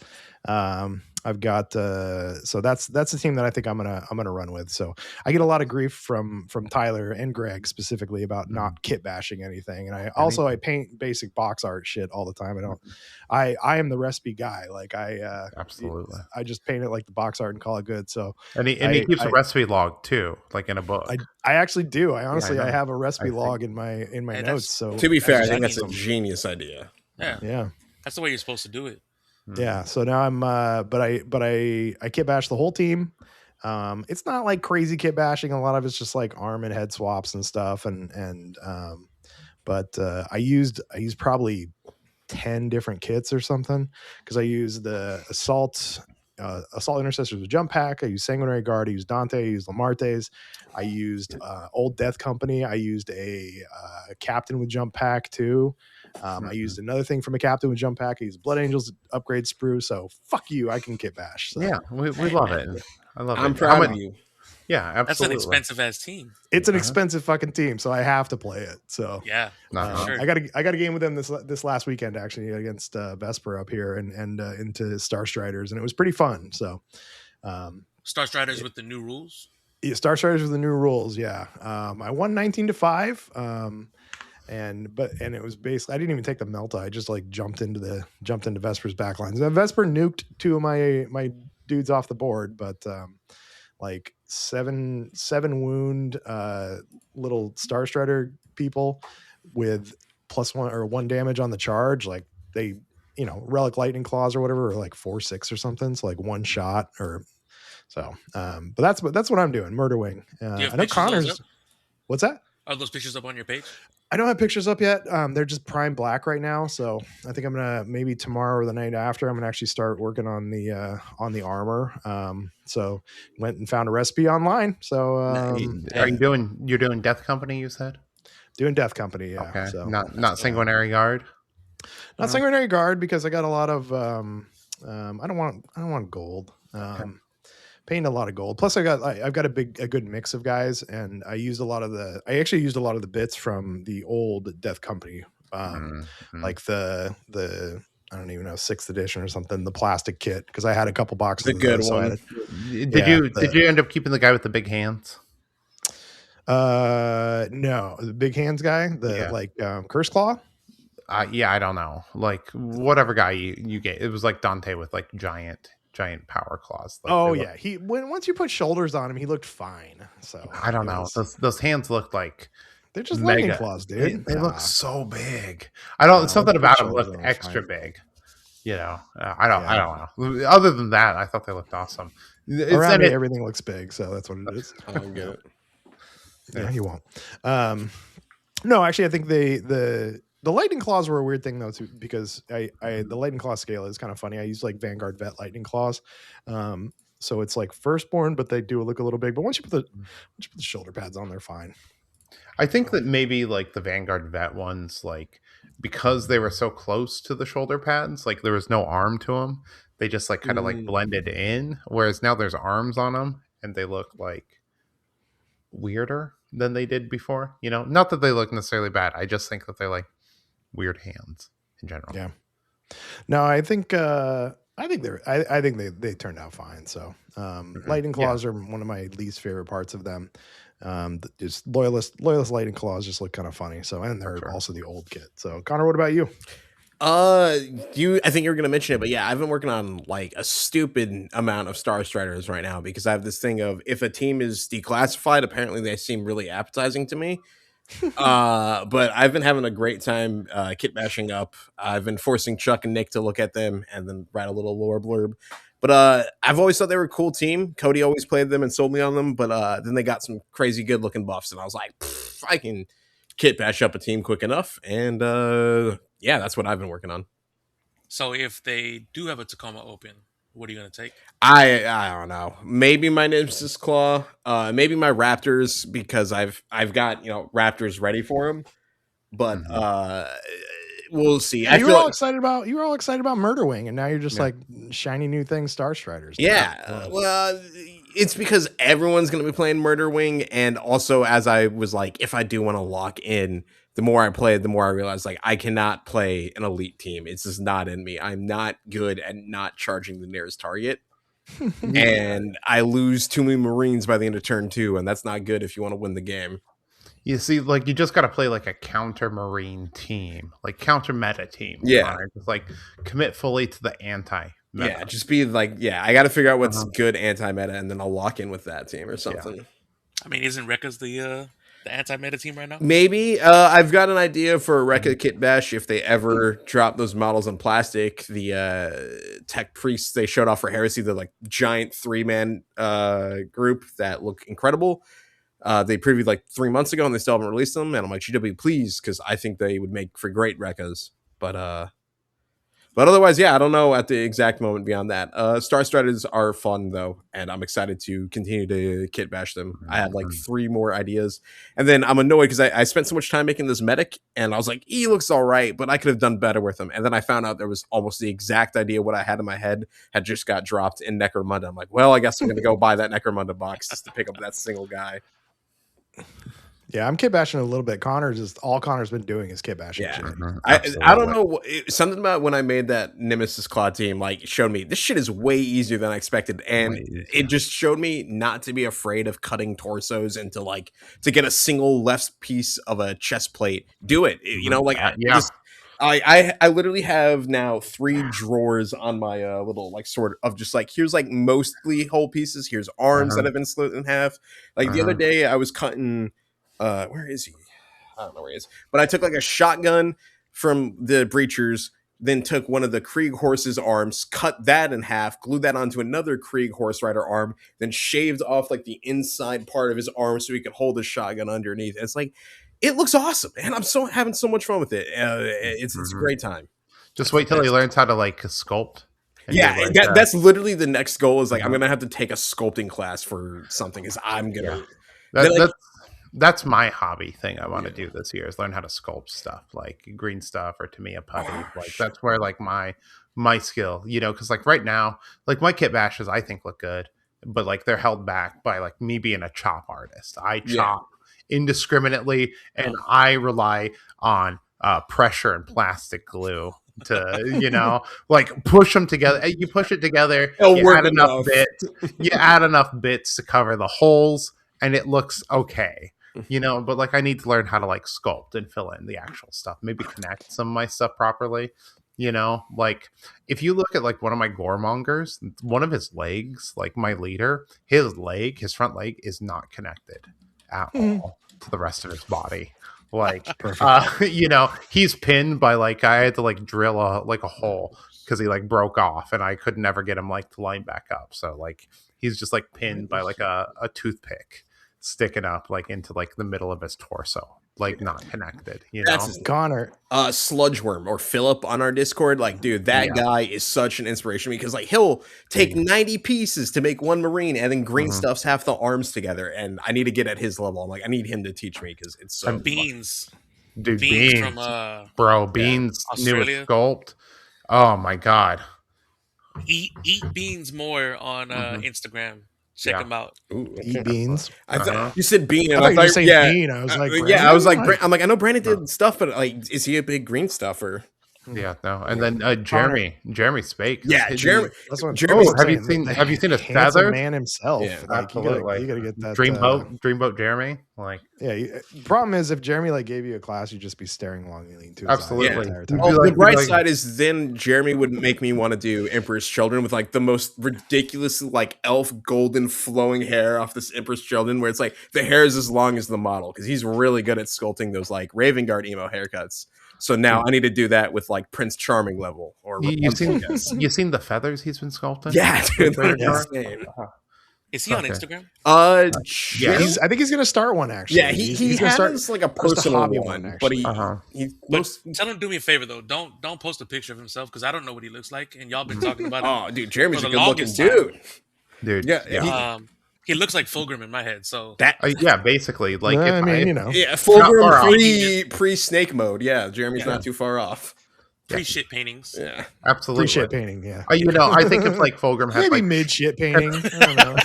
I've got so that's the team that I think I'm gonna run with. So I get a lot of grief from Tyler and Greg specifically about not kit bashing anything, and I paint basic box art shit all the time. I am the recipe guy. Like absolutely, I just paint it like the box art and call it good. So and he keeps a recipe log too, like in a book. I actually do. I honestly I have a recipe log in my notes. So To be fair, I think that's that's a genius idea. yeah. That's the way you're supposed to do it. Yeah. So now I'm, but I kit bash the whole team. It's not like crazy kit bashing. A lot of it's just like arm and head swaps and stuff. But I used probably 10 different kits or something. Cause I used the assault intercessors with jump pack. I used sanguinary guard. I used Dante. I used Lamarte's. I used old Death Company. I used a captain with jump pack too. I used another thing from a captain with jump pack. I used Blood Angels upgrade sprue. So fuck you, I can kit bash. So. Yeah, we love it. I love it. I'm proud of you. Yeah, absolutely. That's an expensive ass team. It's an expensive fucking team, so I have to play it. So yeah, sure. I got a game with them this last weekend actually against Vesper up here and into Star Striders, and it was pretty fun. So Star Striders with the new rules. Yeah, Star Striders with the new rules. Yeah, I won 19-5. And it was basically I didn't even take the Melta. I just like jumped into Vesper's backlines. Vesper nuked two of my dudes off the board, but like seven wound little Star Strider people with +1 or 1 damage on the charge. Like they, relic lightning claws or whatever, or like 4/6 or something. So like 1 shot or so. But that's what I'm doing. Murder Wing. I know Connor's. What's that? Are those pictures up on your page? I don't have pictures up yet. They're just prime black right now. So I think I'm gonna maybe tomorrow or the night after I'm gonna actually start working on the armor. So went and found a recipe online. So are you doing Death Company? You said doing Death Company. Yeah. Okay. So not Sanguinary Guard. Not Sanguinary Guard because I got a lot of. I don't want gold. Okay. Paying a lot of gold. Plus, I've got a good mix of guys, and I actually used a lot of the bits from the old Death Company, like the I don't even know 6th edition or something, the plastic kit, because I had a couple boxes. The good one. Did you end up keeping the guy with the big hands? No, the big hands guy, Curse Claw. Yeah, I don't know, like whatever guy you get. It was like Dante with like giant power claws. Like once you put shoulders on him, he looked fine. So I don't know. Those hands looked like they're just lightning claws, dude. They look so big. Something about them looked extra big. I don't know. Other than that, I thought they looked awesome. Around me, everything looks big, so that's what it is. I don't get it. Yeah, you won't. No, actually, I think the lightning claws were a weird thing though too, because the lightning claw scale is kind of funny. I use like Vanguard Vet lightning claws, so it's like firstborn, but they do look a little big. But once you put the shoulder pads on, they're fine. I think that maybe like the Vanguard Vet ones, like because they were so close to the shoulder pads, like there was no arm to them. They just like kind of like blended in. Whereas now there's arms on them, and they look like weirder than they did before. Not that they look necessarily bad. I just think that they like weird hands in general. Yeah. No, I think they turned out fine. So lightning claws are one of my least favorite parts of them. Just loyalist lightning claws just look kind of funny. So and they're also the old kit. So Connor, what about you? I think you were gonna mention it, but yeah, I've been working on like a stupid amount of Star Striders right now because I have this thing of if a team is declassified, apparently they seem really appetizing to me. But I've been having a great time kit bashing up. I've been forcing Chuck and Nick to look at them and then write a little lore blurb. But I've always thought they were a cool team. Cody always played them and sold me on them, but then they got some crazy good looking buffs, and I was like, I can kit bash up a team quick enough. And yeah, that's what I've been working on. So if they do have a Tacoma open, what are you gonna take? I don't know. Maybe my Nemesis Claw. Maybe my Raptors because I've got Raptors ready for them. But we'll see. You were all excited about Murder Wing, and now you're just like shiny new thing, Star Striders. Yeah. Well, it's because everyone's going to be playing Murder Wing, and also as I was like, if I do want to lock in, the more I played, the more I realized like I cannot play an elite team. It's just not in me. I'm not good at not charging the nearest target. And I lose too many Marines by the end of turn 2, and that's not good if you want to win the game. You see, like you just got to play like a counter Marine team, like counter meta team. Yeah, just like commit fully to the anti. Meta. Yeah, just be like, I got to figure out what's good anti meta, and then I'll lock in with that team or something. Yeah. I mean, isn't Wrecka's the anti meta team right now? Maybe. I've got an idea for a Wrecka kit bash if they ever drop those models in plastic. The tech priests they showed off for Heresy, the like giant 3-man group that look incredible. They previewed like 3 months ago and they still haven't released them. And I'm like, GW, please, because I think they would make for great Wreckas. But But otherwise, yeah, I don't know at the exact moment beyond that. Star Striders are fun though, and I'm excited to continue to kit bash them. I have like 3 more ideas, and then I'm annoyed because I spent so much time making this medic, and I was like, he looks all right, but I could have done better with him. And then I found out there was almost the exact idea what I had in my head had just got dropped in Necromunda. I'm like, well, I guess I'm gonna go buy that Necromunda box just to pick up that single guy. Yeah, I'm kit bashing a little bit. All Connor's been doing is kit bashing. Yeah. shit. I don't know. Something about when I made that Nemesis Claw team like showed me this shit is way easier than I expected. And it just showed me not to be afraid of cutting torsos into like to get a single left piece of a chest plate. Do it. You know, like I literally have now 3 drawers on my little like sort of just like here's like mostly whole pieces. Here's arms that have been split in half. Like the other day I was cutting where is he? I don't know where he is. But I took like a shotgun from the breachers, then took one of the Krieg horse's arms, cut that in half, glued that onto another Krieg horse rider arm, then shaved off like the inside part of his arm so he could hold the shotgun underneath. It's like it looks awesome, and I'm having so much fun with it. It's a great time. Just wait till he learns how to like sculpt. Yeah, like that's literally the next goal. Is like I'm gonna have to take a sculpting class for something. Is I'm gonna. That's my hobby thing I want to do this year is learn how to sculpt stuff like green stuff or Tamiya putty. Like that's where like my skill, you know, because like right now, like my kit bashes I think look good, but like they're held back by like me being a chop artist. I chop indiscriminately and I rely on pressure and plastic glue to, you know, like push them together. You push it together, you add enough bits to cover the holes and it looks okay. You know, but like I need to learn how to like sculpt and fill in the actual stuff, maybe connect some of my stuff properly. You know, like if you look at like one of my goremongers, one of his legs, like my leader, his front leg is not connected at all to the rest of his body. Like, you know, he's pinned by like I had to like drill a hole because he like broke off and I could never get him like to line back up. So like he's just like pinned by like a toothpick sticking up like into like the middle of his torso, like not connected. You know, Connor, Sludgeworm or Philip on our Discord. Like, dude, that guy is such an inspiration because like he'll take 90 pieces to make one Marine and then green stuffs half the arms together. And I need to get at his level. I'm like, I need him to teach me because it's so Beans. Dude, Beans from Beans Australia. New sculpt. Oh my god. Eat beans more on Instagram. Check them out. Ooh, eat beans. I thought you said bean, and I thought you were saying bean. I was like, I was like, I'm like, I know Brandon did stuff, but like, is he a big green stuffer? Yeah, no. And then Jeremy Spake. Yeah, Jeremy. Have you seen a feather man himself? Yeah, like, absolutely. You gotta get that Dreamboat Jeremy. Like, yeah. Problem is, if Jeremy like gave you a class, you'd just be staring longingly into his absolutely. eyes the the bright side is then Jeremy would make me want to do Emperor's Children with like the most ridiculous like elf golden flowing hair off this Emperor's Children, where it's like the hair is as long as the model because he's really good at sculpting those like Raven Guard emo haircuts. So now I need to do that with like Prince Charming level. Or you've seen the feathers he's been sculpting? Yeah, dude, insane. Is he on Instagram? Yeah, I think he's gonna start one actually. Yeah, he's gonna start like a personal hobby one, but tell him to do me a favor though. Don't post a picture of himself because I don't know what he looks like, and y'all been talking about. Oh, dude, Jeremy's a good looking dude. Yeah. He looks like Fulgrim in my head, so that basically like Fulgrim pre snake mode. Yeah, Jeremy's not too far off. Pre-shit paintings. Yeah, absolutely. Pre-shit painting. Yeah. You know, I think if like Fulgrim has maybe like mid-shit painting. I don't know.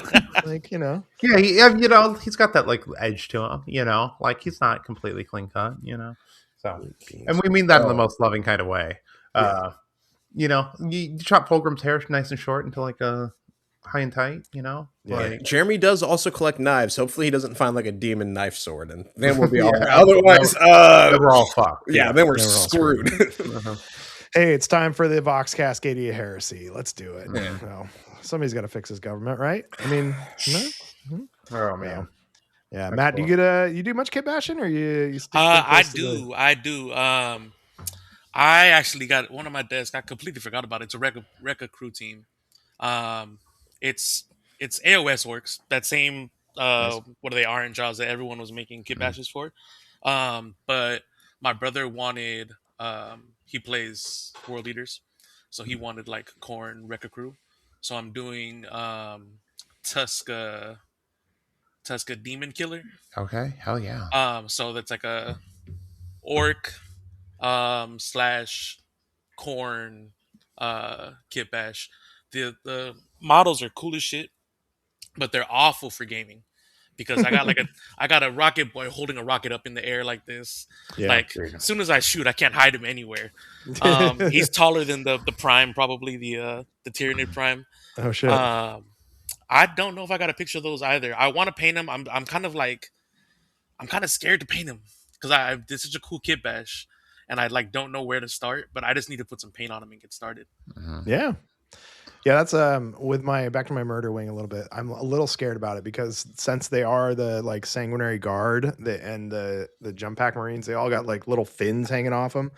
Like, you know. Yeah, you know, he's got that like edge to him. You know, like he's not completely clean cut. You know, so and we mean that in the most loving kind of way. You know, you chop Fulgrim's hair nice and short into like a high and tight, you know? Like, Jeremy does also collect knives. Hopefully he doesn't find like a demon knife sword and then we'll be all right. Otherwise, we're all fucked. Yeah, then we're screwed. Hey, it's time for the Vox Cascadia heresy. Let's do it. Well, somebody's got to fix his government, right? I mean, oh man. Yeah, Matt, do you do much kit bashing or you stick I do. I actually got one on my desk. I completely forgot about it. It's a Wrecka Krew team. It's AOS works. That same what are they, Iron jobs that everyone was making kit bashes for. But my brother wanted he plays World Eaters. So he wanted like Corn Wrecka Krew. So I'm doing Tuska Demon Killer. Okay, hell yeah. So that's like a orc slash corn kit bash. The models are cool as shit, but they're awful for gaming because I got a rocket boy holding a rocket up in the air like this. Yeah. Like as soon as I shoot, I can't hide him anywhere. He's taller than the prime, probably the Tyranid prime. Oh shit. I don't know if I got a picture of those either. I want to paint them. I'm kind of scared to paint him because this is a cool kit bash, and I like don't know where to start. But I just need to put some paint on him and get started. Yeah. Yeah, that's with my back to my murder wing a little bit. I'm a little scared about it because since they are the like sanguinary guard and the jump pack marines, they all got like little fins hanging off them.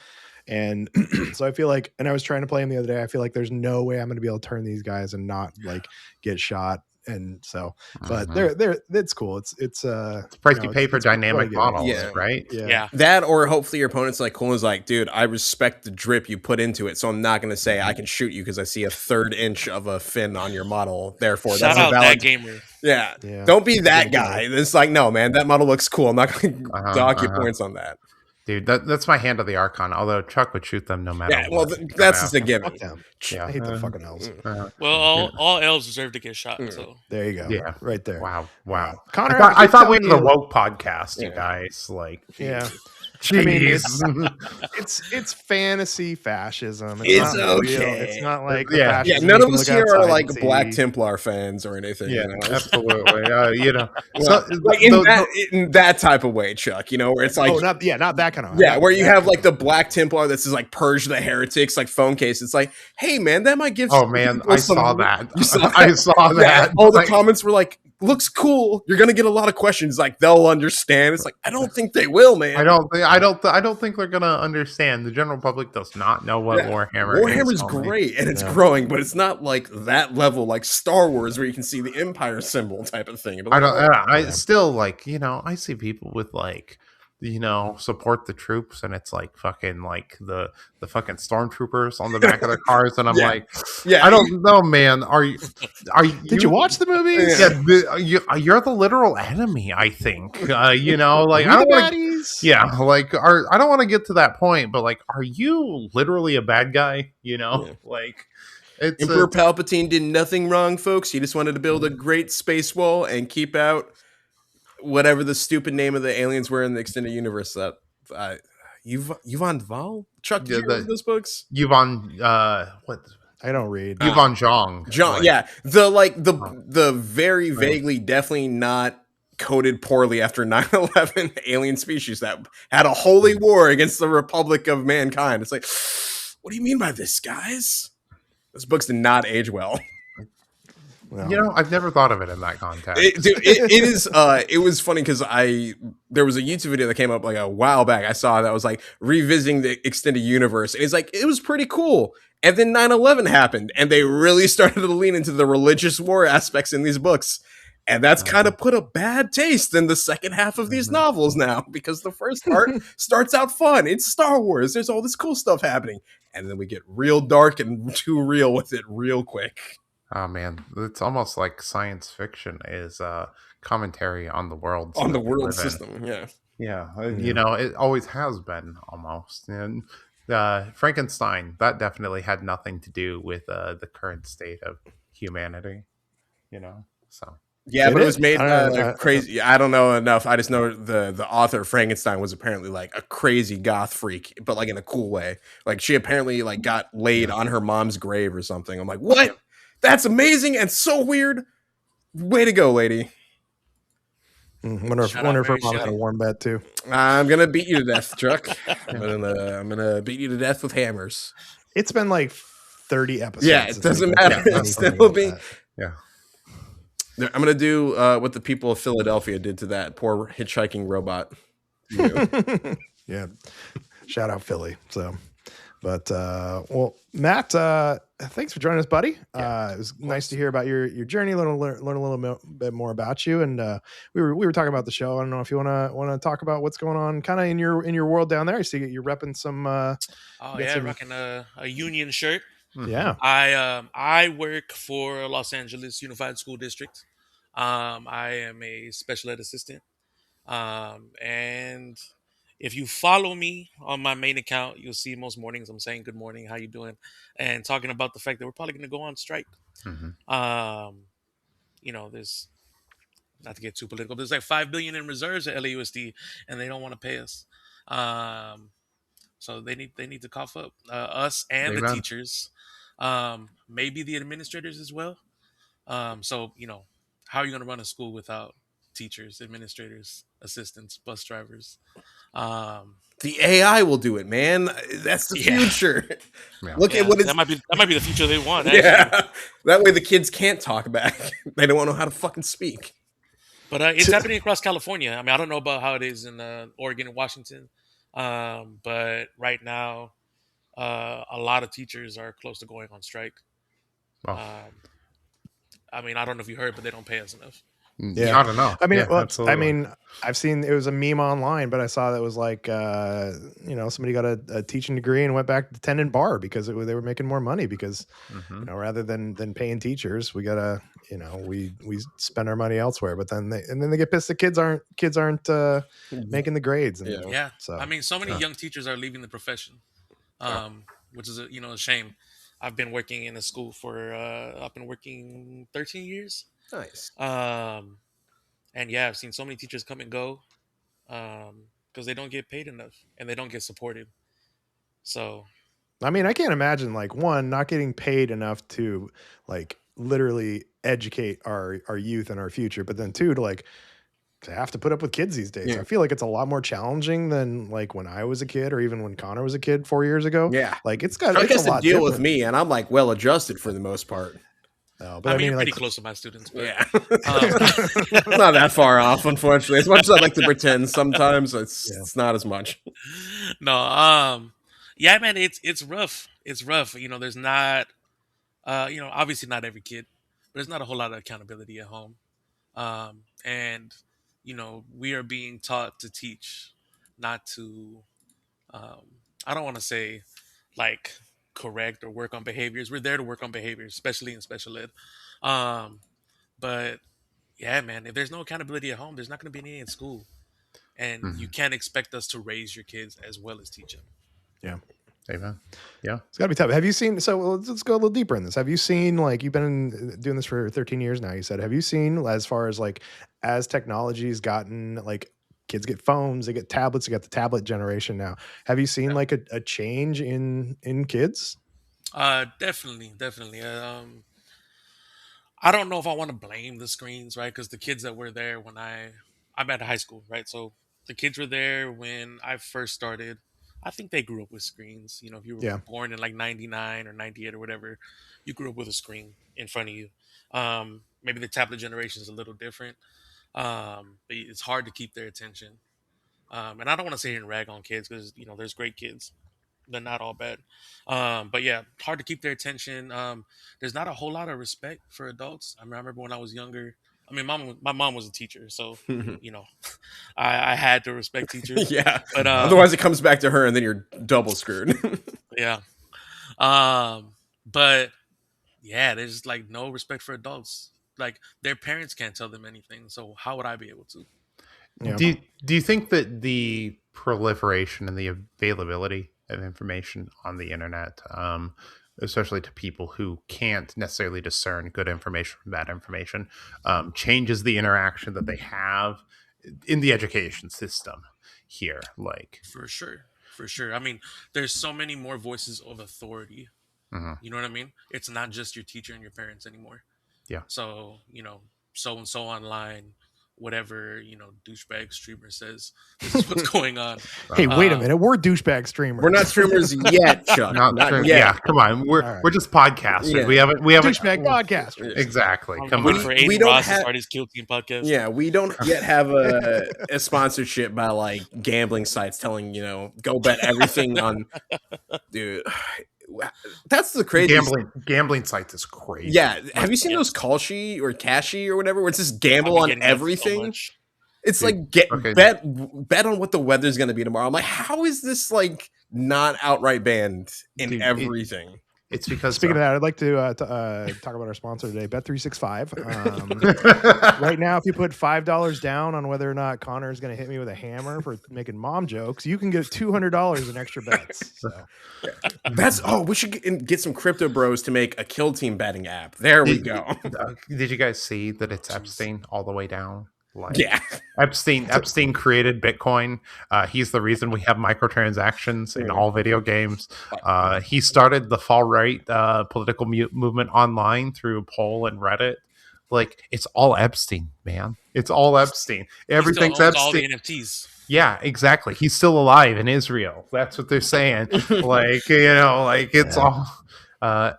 And so I feel like, and I was trying to play them the other day. I feel like there's no way I'm going to be able to turn these guys and not like get shot. And so, but it's cool. It's price you pay for dynamic models, Yeah. right? Yeah. That, or hopefully your opponent's like cool and is like, dude, I respect the drip you put into it, so I'm not going to say I can shoot you because I see a 1/3 inch of a fin on your model. Therefore, Shout that's out a valid that gamer. Yeah. Yeah. Don't be that guy. It's like, no, man, that model looks cool. I'm not going to dock your points on that. Dude, that's my hand of the Archon. Although Chuck would shoot them no matter. Yeah, well, that's just a given. Fuck them. Yeah. I hate the fucking elves. Well, all elves deserve to get shot. So There you go. Yeah. Right there. Wow. Connor, I thought we keep were the telling woke podcast, you guys. Like, Yeah. jeez. I mean, it's fantasy fascism. It's not real. okay. It's not like Yeah. fascism None you of can us look here are outside like and Black see. Templar fans or anything. Yeah, you know? absolutely. So, Like in that type of way, Chuck, you know, where it's like, not that kind of. where you have like the Black Templar that's like Purge the Heretics, like phone case. It's like, hey, man, that might give. oh man, people I some- saw that. You saw I saw that. All the Like, comments were like, looks cool. You're gonna get a lot of questions. Like they'll understand. It's like I don't think they will, man. I don't think they're gonna understand. The general public does not know what Warhammer. Warhammer's homie. great and it's growing, but it's not like that level, like Star Wars, where you can see the Empire symbol type of thing. But I don't. I still like. I see people with like, support the troops, and it's like fucking like the fucking stormtroopers on the back of their cars, and I'm like, I don't know, man. Are you? Did you watch the movies? Yeah, you're the literal enemy. I think. Like I don't want. Yeah, like I don't want to get to that point, but like, are you literally a bad guy? Like. Emperor Palpatine did nothing wrong, folks. He just wanted to build a great space wall and keep out whatever the stupid name of the aliens were in the extended universe. That Yuvan Val? Chuck, do you read those books? Yuvan, what? I don't read. Yuvan Zhang. John, the very vaguely, definitely not coded poorly after 9/11 alien species that had a holy war against the Republic of Mankind. It's like, what do you mean by this, guys? Those books did not age well. I've never thought of it in that context. It was funny because there was a YouTube video that came up like a while back. I saw that was like revisiting the extended universe, and it's like it was pretty cool. And then 9/11 happened, and they really started to lean into the religious war aspects in these books. And that's kind of put a bad taste in the second half of these novels now, because the first part starts out fun. It's Star Wars. There's all this cool stuff happening. And then we get real dark and too real with it real quick. Oh, man. It's almost like science fiction is commentary on the world. On the world system, yeah. Yeah. It always has been almost. And Frankenstein, that definitely had nothing to do with the current state of humanity, so... Yeah, but it was made crazy. I don't know enough. I just know the author Frankenstein was apparently like a crazy goth freak, but like in a cool way. Like she apparently like got laid on her mom's grave or something. I'm like, what? That's amazing and so weird. Way to go, lady. Wonder if her mom had a warm bed too. I'm gonna beat you to death, Chuck. I'm gonna beat you to death with hammers. It's been like 30 episodes. Yeah, it doesn't matter. It's still be. Yeah. I'm gonna do what the people of Philadelphia did to that poor hitchhiking robot. Yeah, shout out Philly. So, but well, Matt, thanks for joining us, buddy. It was nice to hear about your journey, learn a little bit more about you, and we were talking about the show. I don't know if you want to talk about what's going on, kind of in your world down there. I see you're repping some. rocking a Union shirt. Yeah. I work for Los Angeles Unified School District. I am a special ed assistant. And if you follow me on my main account, you'll see most mornings I'm saying good morning, how you doing, and talking about the fact that we're probably going to go on strike. Um, there's not to get too political. There's like $5 billion in reserves at LAUSD, and they don't want to pay us. So they need to cough up us and the Amen. teachers, maybe the administrators as well. So how are you going to run a school without teachers, administrators, assistants, bus drivers? The AI will do it, man. That's the future. Yeah. Look at what it's. That might be the future they want. Actually. Yeah, that way the kids can't talk back. They don't want to know how to fucking speak. But it's happening across California. I mean, I don't know about how it is in Oregon and Washington, but right now, a lot of teachers are close to going on strike. Wow. I mean, I don't know if you heard, but they don't pay us enough. Yeah. I don't know. I mean, Yeah, well, absolutely. I've seen it was a meme online, but I saw that was like, somebody got a teaching degree and went back to tending bar because they were making more money because, rather than paying teachers, we gotta, we spend our money elsewhere. But then they get pissed that kids aren't making the grades. And, Yeah. So I mean, so many young teachers are leaving the profession, which is a shame. I've been working in a school I've been working 13 years. Nice. And yeah, I've seen so many teachers come and go because they don't get paid enough and they don't get supported. So, I mean, I can't imagine not getting paid enough to literally educate our youth and our future, but then two, to have to put up with kids these days. Yeah. I feel like it's a lot more challenging than when I was a kid or even when Connor was a kid 4 years ago. Yeah. It's got I it's guess a to lot deal with different. me, and I'm well adjusted for the most part. No, but I mean, you're pretty close to my students. But, Yeah. Not that far off, unfortunately. As much as I like to pretend, sometimes it's not as much. No, yeah, man, it's rough. It's rough. There's not, obviously not every kid, but there's not a whole lot of accountability at home. And we are being taught to teach, not to. I don't want to say correct or work on behaviors. We're there to work on behaviors, especially in special ed. But yeah, man, if there's no accountability at home, there's not going to be any in school, and you can't expect us to raise your kids as well as teach them. Yeah. Amen. Yeah. It's got to be tough. Have you seen, so let's go a little deeper in this. Have you seen, you've been doing this for 13 years now, you said, have you seen as far as as technology's gotten, kids get phones, they get tablets, they got the tablet generation now. Have you seen a change in kids? Definitely. I don't know if I want to blame the screens, right? Because the kids that were there when I'm at high school, right? So the kids were there when I first started. I think they grew up with screens. If you were born in 99 or 98 or whatever, you grew up with a screen in front of you. Maybe the tablet generation is a little different. But it's hard to keep their attention. And I don't want to sit here and rag on kids because, there's great kids. They're not all bad. But yeah, hard to keep their attention. There's not a whole lot of respect for adults. I remember when I was younger. I mean, my mom was a teacher, so I had to respect teachers. Yeah, but otherwise it comes back to her, and then you're double screwed. Yeah, but yeah, there's no respect for adults. Their parents can't tell them anything, so how would I be able to? Yeah. Do you think that the proliferation and the availability of information on the internet, especially to people who can't necessarily discern good information from bad information, changes the interaction that they have in the education system here? For sure. I mean, there's so many more voices of authority. You know what I mean? It's not just your teacher and your parents anymore. Yeah. So, so and so online, whatever, douchebag streamer says, this is what's going on. Hey, wait a minute. We're douchebag streamers. We're not streamers yet, Chuck. Not yet. Yeah, come on. We're just podcasters. Yeah. We haven't douchebag podcasters. Exactly. Come on. For Aiden Ross to start his Kill Team podcast. Yeah, we don't yet have a sponsorship by gambling sites telling, go bet everything on dude. That's the craziest. Gambling sites is crazy. Yeah. Have you seen those Kalshi or Kashi or whatever where it's just gamble on everything? So it's bet on what the weather's going to be tomorrow. I'm like, how is this not outright banned in everything? It's because Speaking of that, I'd like to talk about our sponsor today, Bet365. Right now, if you put $5 down on whether or not Connor is going to hit me with a hammer for making mom jokes, you can get $200 in extra bets. So we should get some crypto bros to make a kill team betting app. There we go. Did you guys see that it's Epstein all the way down? Like, Yeah. Epstein created Bitcoin. He's the reason we have microtransactions in all video games. He started the far right political movement online through poll and Reddit. Like, it's all Epstein, man. It's all Epstein. Everything's he still owns Epstein. all the NFTs. Yeah, exactly. He's still alive in Israel. That's what they're saying. It's all.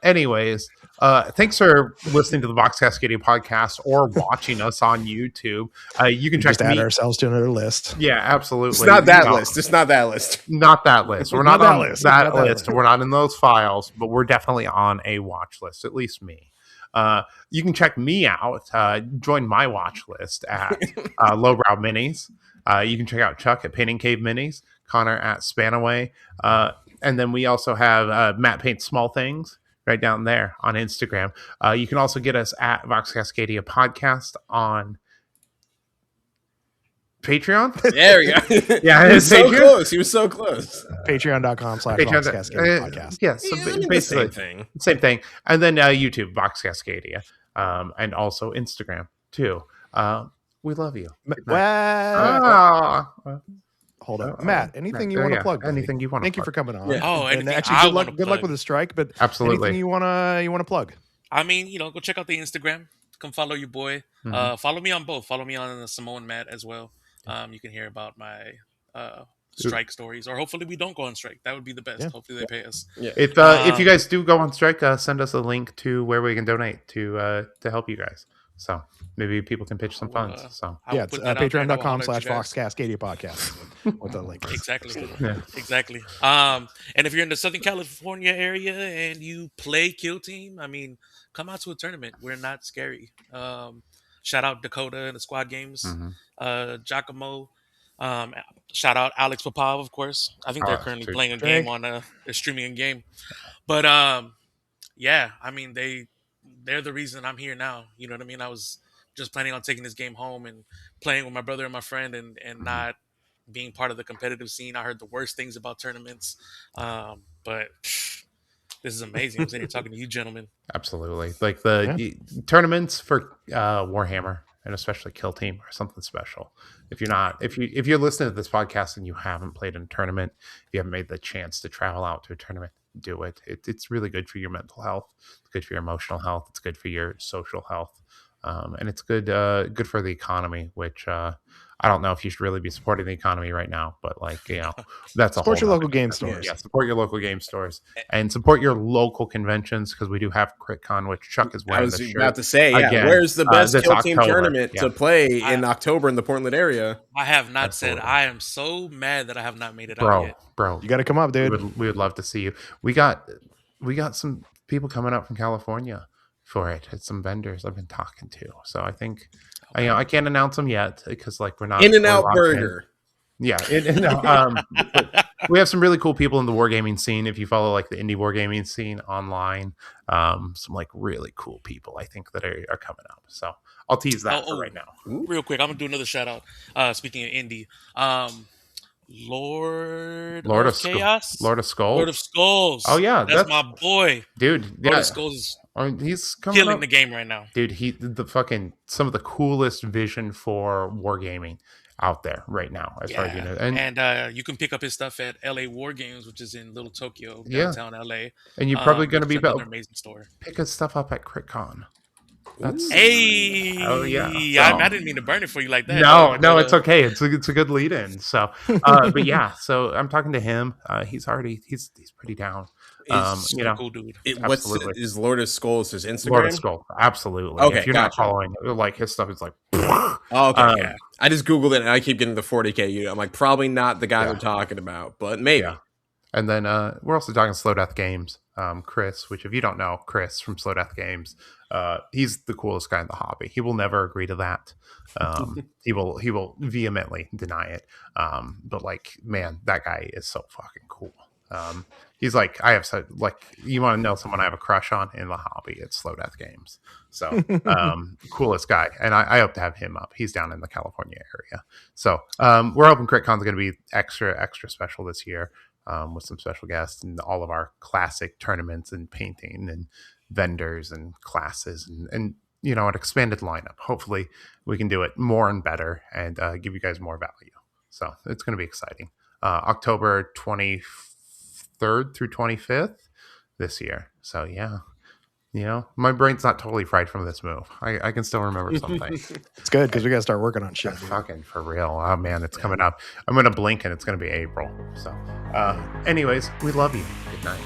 Anyways, thanks for listening to the Vox Cascadia podcast or watching us on YouTube. You can check just add ourselves to another list. Yeah, absolutely. It's not that list. It's not that list. Not that list. We're not Not that on list. that Not that list. We're not in those files, but we're definitely on a watch list. At least me. You can check me out. Join my watch list at Lowbrow Minis. You can check out Chuck at Painting Cave Minis, Connor at Spanaway, and then we also have Matt Paints Small Things right down there on Instagram. You can also get us at Vox Cascadia Podcast on Patreon. There we go. Yeah, he was so Patreon? close. He was so close. Patreon.com/VoxCascadia podcast. Yes, Yeah, I mean, the basically same thing. same thing. And then YouTube, Vox Cascadia, and also Instagram too. We love you. Hold on, Matt. Anything you want to plug? Buddy? Anything you want? Thank you for coming on. Yeah. Oh, and anything actually, I good luck. wanna Good luck plug. with the strike. But Absolutely. anything you wanna plug? I mean, go check out the Instagram. Come follow your boy. Mhm. Follow me on both. Follow me on the Samoan Matt as well. You can hear about my strike stories, or hopefully we don't go on strike. That would be the best. Yeah. Hopefully they pay us. Yeah. If you guys do go on strike, send us a link to where we can donate to help you guys. So maybe people can pitch some funds. So I will Yeah, it's put that out there and I will holler at you guys. patreon.com/VoxCascadia podcast with the link. Exactly. Yeah. Exactly. And if you're in the Southern California area and you play Kill Team, I mean, come out to a tournament. We're not scary. Shout out Dakota and the Squad Games, Giacomo. Shout out Alex Popov, of course. I think they're currently dude. playing a Drake. game on they're streaming a game. But yeah, I mean they're the reason I'm here now. You know what I mean? I was just planning on taking this game home and playing with my brother and my friend and not being part of the competitive scene. I heard the worst things about tournaments. But this is amazing. I'm sitting here talking to you gentlemen. Absolutely, like the tournaments for Warhammer and especially Kill Team are something special. If you're listening to this podcast and you haven't played in a tournament, if you haven't made the chance to travel out to a tournament, do it. It's really good for your mental health. It's good for your emotional health. It's good for your social health, and it's good for the economy. Which I don't know if you should really be supporting the economy right now, but that's a Support whole your local nother- game stores. Yeah, support your local game stores and support your local conventions because we do have CritCon, which Chuck is I wearing. was the shirt. about to say, Again, where's the best this Kill Team October, tournament to play in October in the Portland area? I have not said Absolutely. I am so mad that I have not made it out yet. Bro, You got to come up, dude. we would love to see you. We got some people coming up from California for it. It's some vendors I've been talking to. So I think I can't announce them yet because we're not In-N-Out we're locked in. Burger. Yeah, but we have some really cool people in the wargaming scene. If you follow the indie wargaming scene online, some really cool people I think that are coming up. So I'll tease that for right now. Real quick, I'm gonna do another shout out. Speaking of indie, Lord of Chaos, Lord of Skulls. Lord of Skulls. Oh, yeah, that's my boy. Dude, Lord yeah, of Skulls is he's coming killing up. the game right now. Dude, he did some of the coolest vision for wargaming out there right now, as far as you know. And you can pick up his stuff at LA War Games, which is in Little Tokyo, downtown LA. And you're probably going to which be is another amazing store. pick his stuff up at CritCon. That's Hey, Oh, yeah. I didn't mean to burn it for you like that. no, it's okay. It's a good lead in. So, but yeah, so I'm talking to him. He's pretty down. Super cool dude. Absolutely. Is Lord of Skulls his Instagram? Lord of Skull, absolutely. Okay, if you're gotcha. not following, his stuff is Oh, okay. Yeah. I just Googled it and I keep getting the 40K unit. I'm like, probably not the guy Yeah. they're talking about, but maybe. Yeah. And then we're also talking Slow Death Games. Chris, which if you don't know, Chris from Slow Death Games, he's the coolest guy in the hobby. He will never agree to that. He will vehemently deny it. But man, that guy is so fucking cool. He's like, I have so like, you want to know someone I have a crush on in the hobby? It's Slow Death Games. So coolest guy, and I hope to have him up. He's down in the California area. So we're hoping CritCon's going to be extra special this year, with some special guests and all of our classic tournaments and painting and vendors and classes and you know, an expanded lineup. Hopefully we can do it more and better and give you guys more value. So it's going to be exciting. October 23rd through 25th this year. So yeah, you know, my brain's not totally fried from this move. I can still remember something. It's good because we got to start working on shit. Fucking for real. Oh man, it's coming up. I'm going to blink and it's going to be April. So anyways, we love you. Good night.